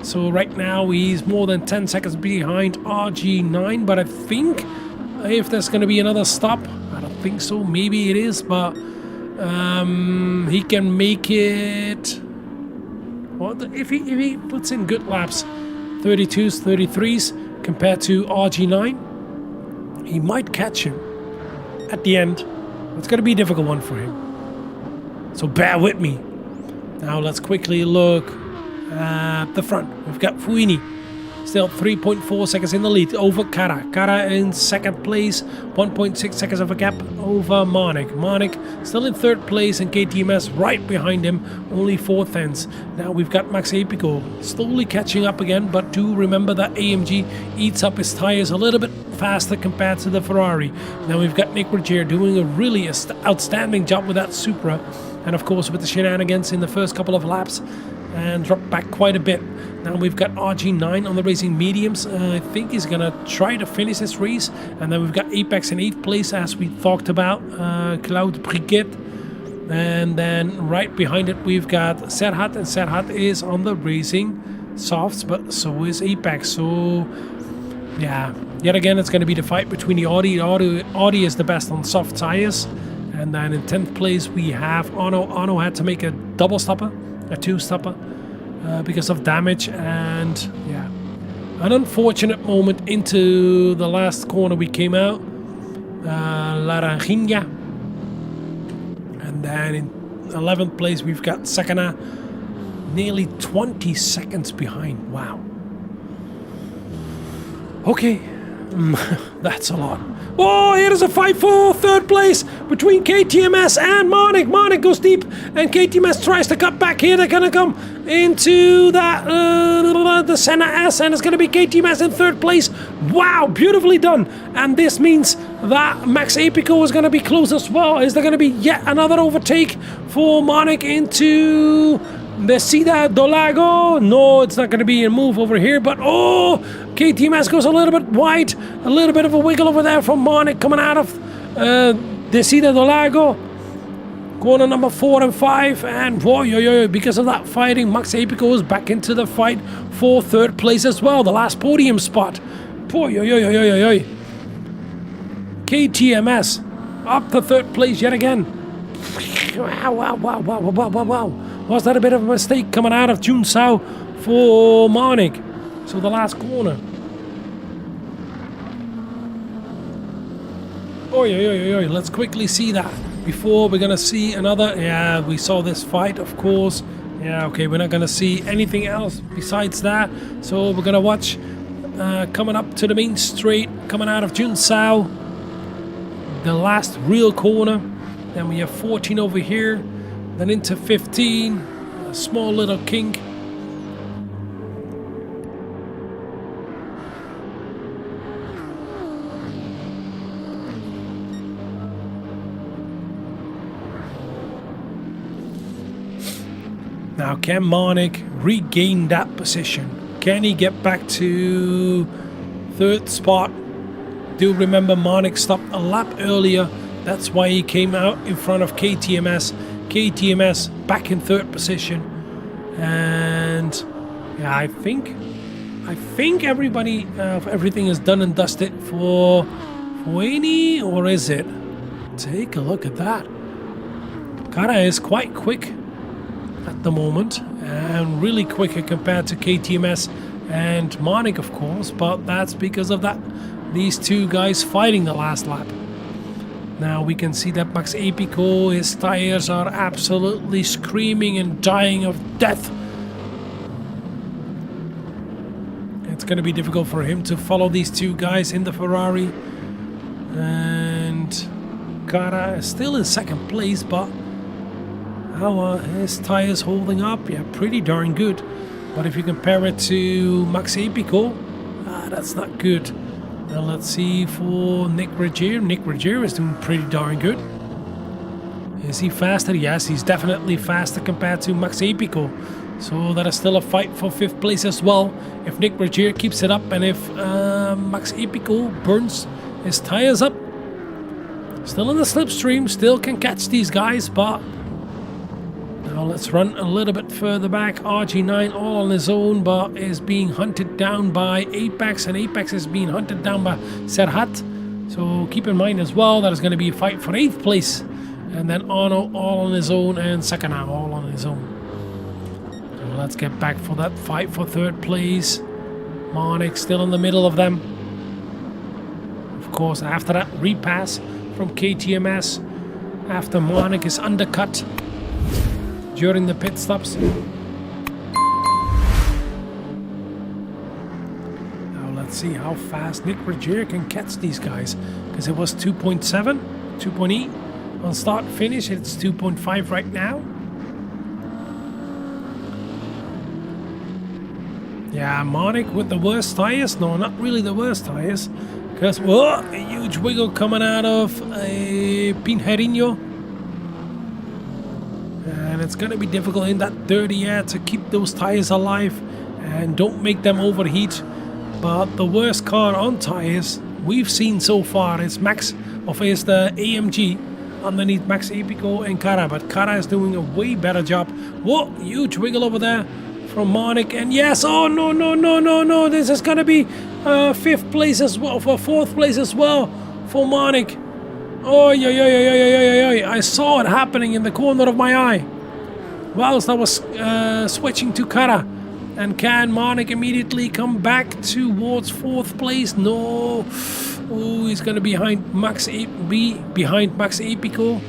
So right now he's more than 10 seconds behind RG9, but I think if there's going to be another stop, I don't think so, maybe it is, but he can make it. Well, if he puts in good laps, 32s, 33s, compared to RG9, he might catch him at the end. It's going to be a difficult one for him, so bear with me. Now let's quickly look at the front. We've got Fuini still 3.4 seconds in the lead over Kara. Kara in 2nd place, 1.6 seconds of a gap over Marnik. Marnik still in 3rd place, and KTMS right behind him, only 4/10. Now we've got Max Epico slowly catching up again, but do remember that AMG eats up his tires a little bit faster compared to the Ferrari. Now we've got Nick Riccier doing a really outstanding job with that Supra, and of course with the shenanigans in the first couple of laps, and dropped back quite a bit. Now we've got RG9 on the racing mediums. I think he's going to try to finish this race. And then we've got Apex in 8th place, as we talked about, Claude Briquet. And then right behind it we've got Serhat, and Serhat is on the racing softs, but so is Apex. So yeah, yet again it's going to be the fight between the Audi. Audi is the best on soft tires. And then in 10th place we have Ono. Ono had to make a double stopper, a 2-stopper, because of damage, and yeah, an unfortunate moment into the last corner we came out, Laranjinha. And then in 11th place we've got Sakana, nearly 20 seconds behind. Wow. Okay, that's a lot. Oh, here is a fight for third place between KTMS and Monic. Monic goes deep, and KTMS tries to cut back here. They're going to come into that the center S, and it's going to be KTMS in third place. Wow, beautifully done. And this means that Max Apico is going to be close as well. Is there going to be yet another overtake for Monic into the Interlagos? No, it's not going to be a move over here, but oh, KTMS goes a little bit wide, a little bit of a wiggle over there from Monic coming out of the Interlagos. Corner number 4 and 5, and whoa, because of that fighting, Max Apico is back into the fight for third place as well, the last podium spot. KTMS up to third place yet again. Wow. Was that a bit of a mistake coming out of Junsao for Monic? So the last corner. Let's quickly see that before we're gonna see another. Yeah, we saw this fight, of course. Yeah, okay, we're not gonna see anything else besides that. So we're gonna watch coming up to the main straight, coming out of Junsao, the last real corner. Then we have 14 over here, then into 15, a small little kink. Now, can Monic regain that position? Can he get back to third spot? Do remember Monic stopped a lap earlier. That's why he came out in front of KTMS. KTMS back in third position. And yeah, I think everybody, everything is done and dusted for Fueni, or is it? Take a look at that. Kara is quite quick at the moment, and really quicker compared to KTMS and Monic, of course, but that's because of that these two guys fighting the last lap. Now we can see that Max Apico, his tires are absolutely screaming and dying of death. It's going to be difficult for him to follow these two guys in the Ferrari, and Kara is still in second place, but how are his tires holding up? Yeah, pretty darn good. But if you compare it to Max Apico, that's not good. Now let's see for Nick Regier. Nick Regier is doing pretty darn good. Is he faster? Yes, he's definitely faster compared to Max Apico. So that is still a fight for 5th place as well. If Nick Regier keeps it up, and if Max Apico burns his tires up, still in the slipstream, still can catch these guys, but now let's run a little bit further back. RG9 all on his own, but is being hunted down by Apex, and Apex is being hunted down by Serhat. So keep in mind as well that it's going to be a fight for 8th place, and then Ono all on his own, and Sakana all on his own. So let's get back for that fight for 3rd place. Monic still in the middle of them. Of course, after that repass from KTMS, after Monic is undercut during the pit stops. Now let's see how fast Nick Regier can catch these guys, because it was 2.7, 2.8 on start finish. It's 2.5 right now. Yeah, Monic with the worst tires. No, not really the worst tires, because a huge wiggle coming out of a Pinheirinho. And it's going to be difficult in that dirty air to keep those tires alive and don't make them overheat. But the worst car on tires we've seen so far is the AMG underneath Max Apico and Kara. But Kara is doing a way better job. Whoa, huge wiggle over there from Monic. And yes, oh no. This is going to be 5th place as well, for 4th place as well for Monic. Oh, I saw it happening in the corner of my eye whilst I was switching to Kara. And can Monic immediately come back towards 4th place? No. Oh, he's going to be behind Max Apico.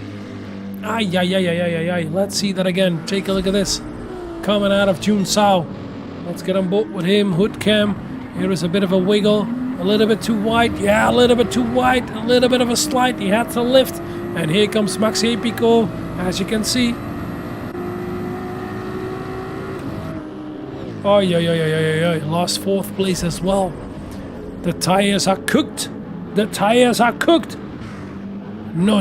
Let's see that again. Take a look at this. coming out of Junsao. Let's get on board with him. Hood cam. Here is a bit of a wiggle. A little bit too wide. Yeah, a little bit too wide. A little bit of a slide. He had to lift. And here comes Max Epico, as you can see. Oh, yeah. Lost 4th place as well. The tires are cooked. The tires are cooked. No.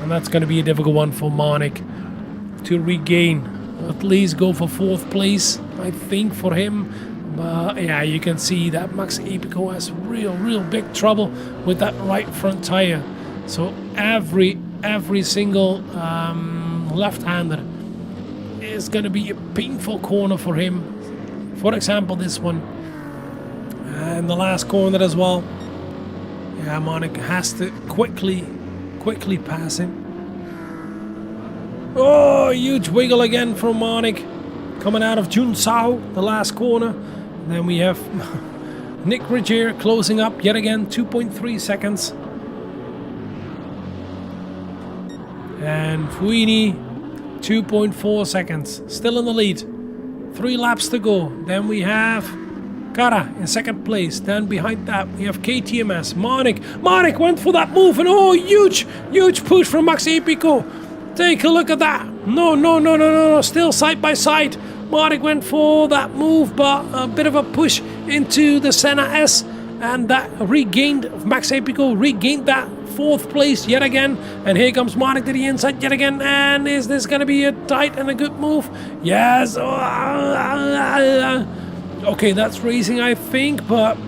And that's going to be a difficult one for Monik to regain. At least go for 4th place, I think, for him. But yeah, you can see that Max Epico has real big trouble with that right front tire. So every single left-hander is going to be a painful corner for him. For example, this one. And the last corner as well. Yeah, Monik has to quickly pass him. Oh, huge wiggle again from Monik. Coming out of Junsao, the last corner. And then we have Nick Regier closing up yet again, 2.3 seconds. And Fuini, 2.4 seconds. Still in the lead. 3 laps to go. Then we have Kara in 2nd place. Then behind that we have KTMS. Monik went for that move, and oh, huge push from Max Epico. Take a look at that. No. Still side by side. Monik went for that move, but a bit of a push into the Senna S, and that Max Epico regained that 4th place yet again. And here comes Monik to the inside yet again. And is this going to be a tight and a good move? Yes. Okay, that's racing, I think, but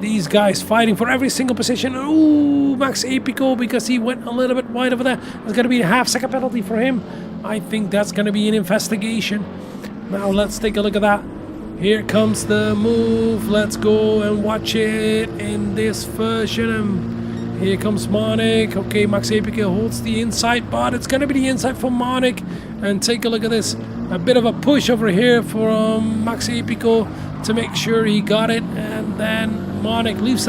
these guys fighting for every single position. Ooh, Max Epico, because he went a little bit wide over there. There's going to be a half-second penalty for him. I think that's going to be an investigation. Now let's take a look at that. Here comes the move. Let's go and watch it in this version. Here comes Monik. Okay, Max Epico holds the inside, but it's going to be the inside for Monik. And take a look at this. A bit of a push over here for Max Epico to make sure he got it. And then Monik leaves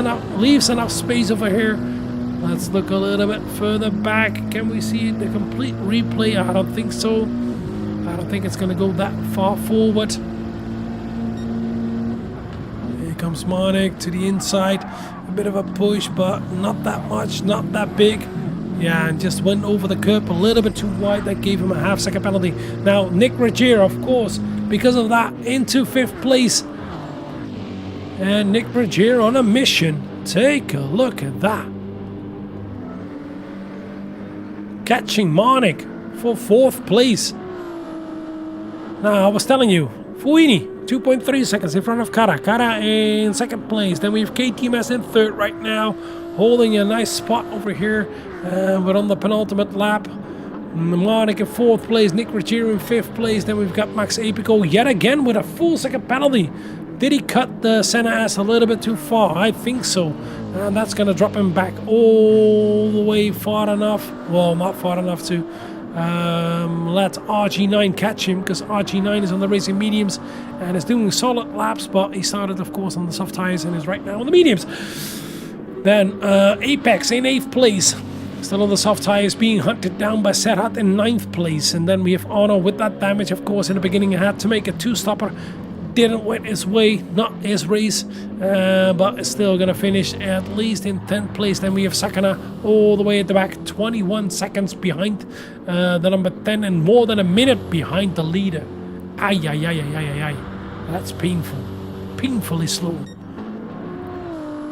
enough space over here. Let's look a little bit further back. Can we see the complete replay? I don't think so. I don't think it's going to go that far forward. Here comes Monik to the inside. A bit of a push, but not that much, not that big. Yeah, and just went over the curb a little bit too wide. That gave him a half-second penalty. Now, Nick Regier, of course, because of that, into 5th place. And Nick Regier on a mission. Take a look at that. Catching Monik for 4th place. Now, I was telling you, Fuini, 2.3 seconds in front of Kara. Kara in 2nd place. Then we have KTMS in 3rd right now, holding a nice spot over here. We're on the penultimate lap. Monik in 4th place. Nick Regier in 5th place. Then we've got Max Epico yet again with a full second penalty. Did he cut the Senna S a little bit too far? I think so. And that's going to drop him back all the way far enough. Well, not far enough to let RG9 catch him, because RG9 is on the racing mediums and is doing solid laps, but he started, of course, on the soft tires and is right now on the mediums. Then Apex in 8th place. Still on the soft tires, being hunted down by Serhat in 9th place. And then we have Honor with that damage, of course. In the beginning, he had to make a 2-stopper. Didn't win his way, not his race, but is still going to finish at least in 10th place. Then we have Sakana all the way at the back, 21 seconds behind the number 10 and more than a minute behind the leader. Ay. That's painful. Painfully slow.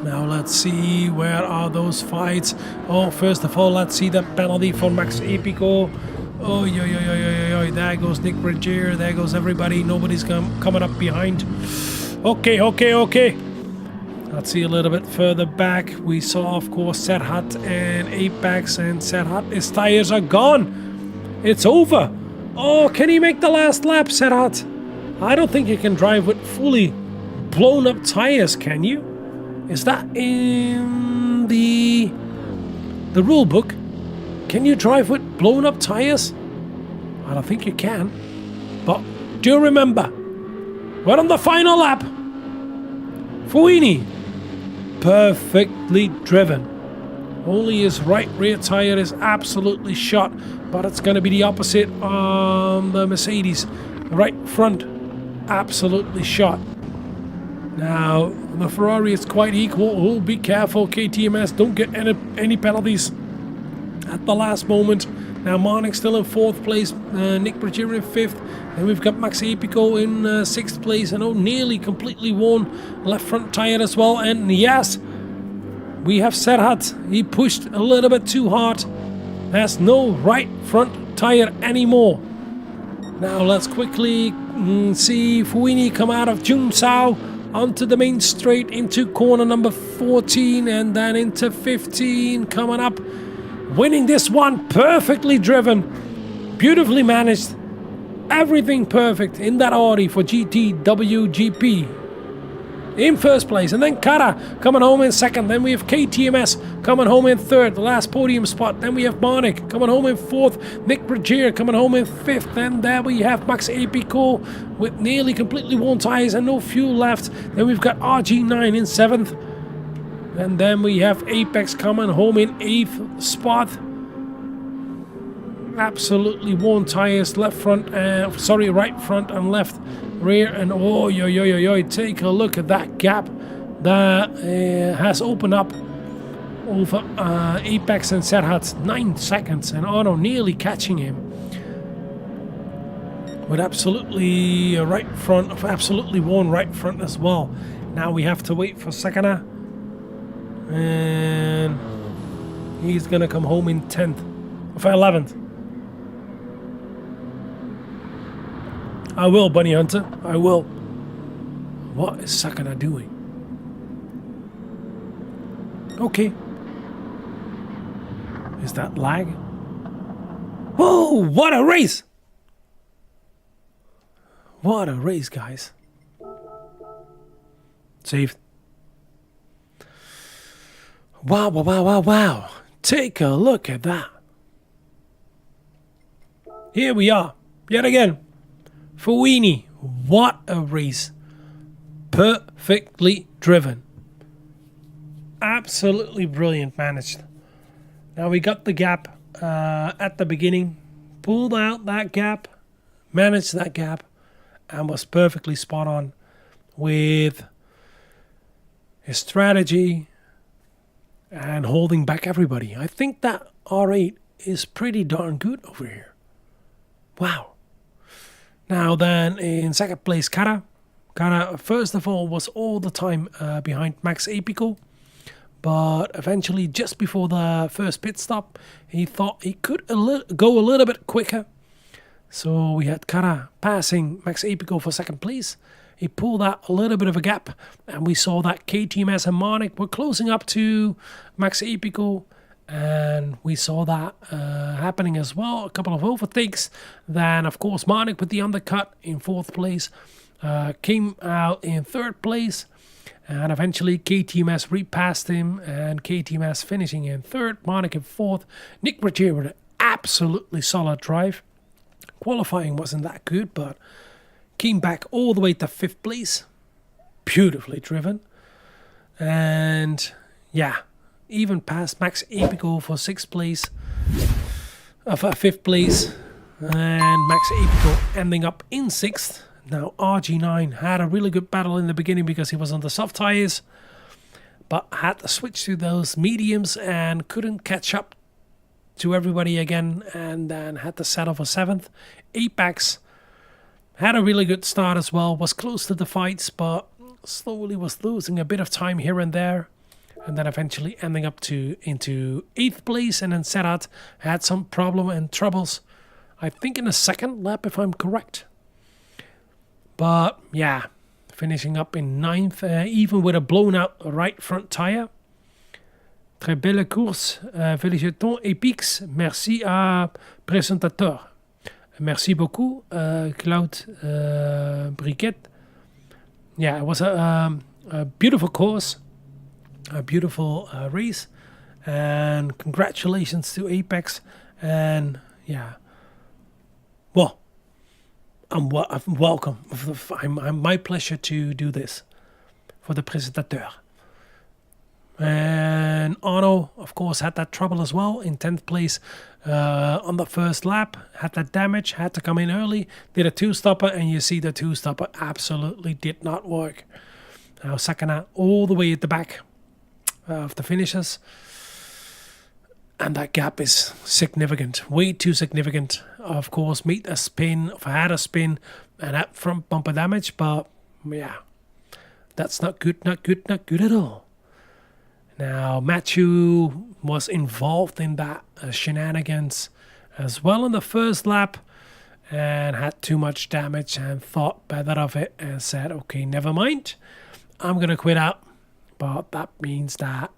Now let's see, where are those fights? Oh, first of all, let's see that penalty for Max Epico. Oh, there goes Nick Regier, there goes everybody, nobody's coming up behind. Okay. Let's see a little bit further back. We saw, of course, Serhat and Apex, and Serhat, his tires are gone. It's over. Oh, can he make the last lap, Serhat? I don't think you can drive with fully blown up tires, can you? Is that in the rule book? Can you drive with blown up tires? I don't think you can. But do remember, we're on the final lap. Fuini, perfectly driven. Only his right rear tire is absolutely shot, but it's going to be the opposite on the Mercedes. Right front, absolutely shot. Now, the Ferrari is quite equal. Oh, be careful, KTMS, don't get any penalties at the last moment. Now, Marnik still in 4th place, Nick Berger in 5th, and we've got Max Epico in 6th place, and nearly completely worn left front tire as well. And yes, we have Serhat. He pushed a little bit too hard. There's no right front tire anymore. Now let's quickly see Fuini come out of Junsao onto the main straight into corner number 14 and then into 15 coming up. Winning this one, perfectly driven, beautifully managed. Everything perfect in that Audi for GTWGP. In 1st place, and then Kara coming home in 2nd. Then we have KTMS coming home in 3rd, the last podium spot. Then we have Marnik coming home in 4th, Nick Berger coming home in 5th. Then there we have Max Epico with nearly completely worn tires and no fuel left. Then we've got RG9 in 7th. And then we have Apex coming home in 8th spot. Absolutely worn tires, right front and left rear, and take a look at that gap that has opened up over Apex and Serhat. 9 seconds, and Arno nearly catching him with absolutely absolutely worn right front as well. Now we have to wait for Sakana, and he's gonna come home in 10th, for 11th. I will, Bunny Hunter. I will. What is Sakana doing? Okay. Is that lag? Whoa, what a race! What a race, guys. Saved. Wow, wow, wow, wow, wow. Take a look at that. Here we are, yet again. Fuini, what a race. Perfectly driven. Absolutely brilliant managed. Now we got the gap at the beginning, pulled out that gap, managed that gap, and was perfectly spot on with his strategy and holding back everybody. I think that R8 is pretty darn good over here. Wow. Now then, in 2nd place, Kara. Kara, first of all, was all the time behind Max Epico. But eventually, just before the first pit stop, he thought he could go a little bit quicker. So we had Kara passing Max Epico for 2nd place. He pulled out a little bit of a gap, and we saw that KTMS and Marnik were closing up to Max Epico. And we saw that happening as well. A couple of overtakes. Then, of course, Marnik with the undercut in 4th place. Came out in 3rd place. And eventually, KTMS repassed him. And KTMS finishing in 3rd. Marnik in 4th. Nick Berger with an absolutely solid drive. Qualifying wasn't that good, but came back all the way to 5th place. Beautifully driven. And, yeah. Even past Max Epico for 6th place, for 5th place, and Max Epico ending up in 6th. Now RG9 had a really good battle in the beginning because he was on the soft tires, but had to switch to those mediums and couldn't catch up to everybody again, and then had to settle for 7th. Apex had a really good start as well, was close to the fights, but slowly was losing a bit of time here and there. And then eventually ending up into 8th place. And then Serhat had some problem and troubles, I think in the 2nd lap, if I'm correct. But yeah, finishing up in 9th, even with a blown out right front tire. Très belle course. Félicitons Epix. Merci à présentateur. Merci beaucoup, Claude Briquet. Yeah, it was a beautiful course. A beautiful race, and congratulations to Apex. And yeah, well, I'm welcome. I'm my pleasure to do this for the presentateur. And Ono, of course, had that trouble as well in 10th place on the first lap. Had that damage, had to come in early, did a two-stopper, and you see the two-stopper absolutely did not work. Now Sakana all the way at the back of the finishers. And that gap is significant, way too significant. Of course, made a spin, had a spin, and that front bumper damage, but yeah, that's not good, not good, not good at all. Now, Matthew was involved in that shenanigans as well in the first lap and had too much damage and thought better of it and said, okay, never mind, I'm going to quit out. But that means that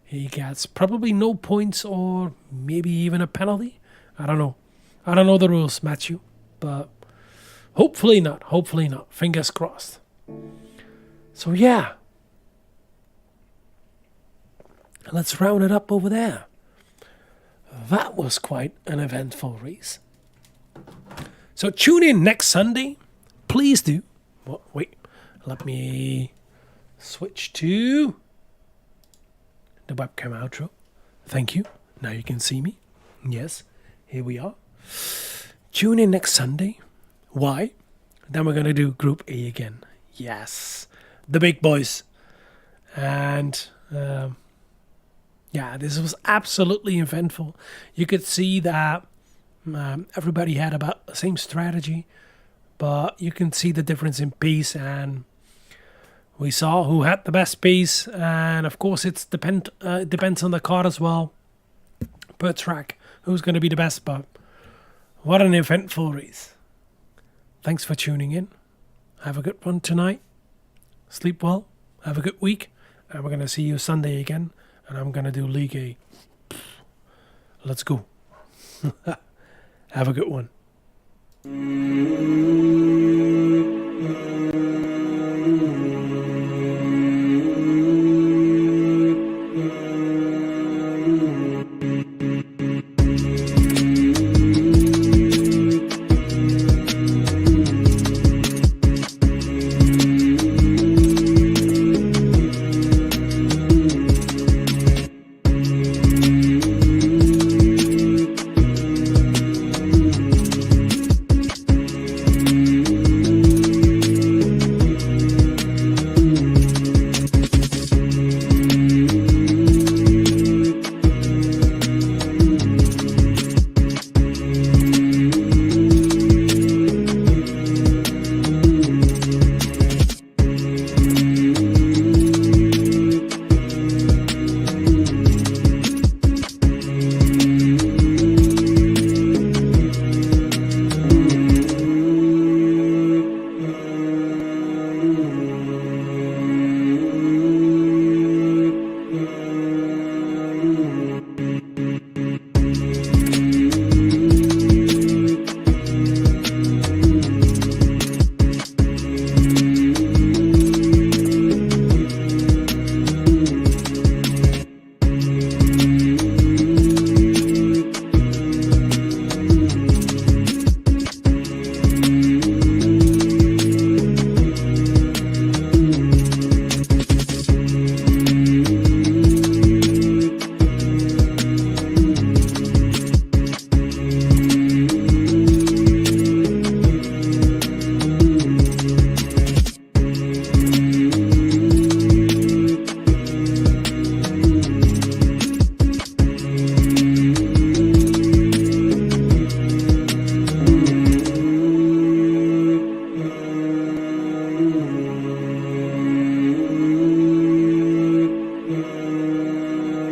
he gets probably no points or maybe even a penalty. I don't know. I don't know the rules, Matthew, but hopefully not. Hopefully not. Fingers crossed. So yeah. Let's round it up over there. That was quite an eventful race. So tune in next Sunday. Please do. Wait, let me switch to the webcam outro. Thank you. Now you can see me. Yes, here we are. Tune in next Sunday. Why? Then we're going to do Group A again. Yes, the big boys. And yeah, this was absolutely eventful. You could see that everybody had about the same strategy, but you can see the difference in pace, and we saw who had the best pace, and of course it depends on the car as well, per track, who's going to be the best, but what an eventful race. Thanks for tuning in. Have a good one tonight. Sleep well. Have a good week, and we're going to see you Sunday again. And I'm going to do League A. Let's go. Have a good one.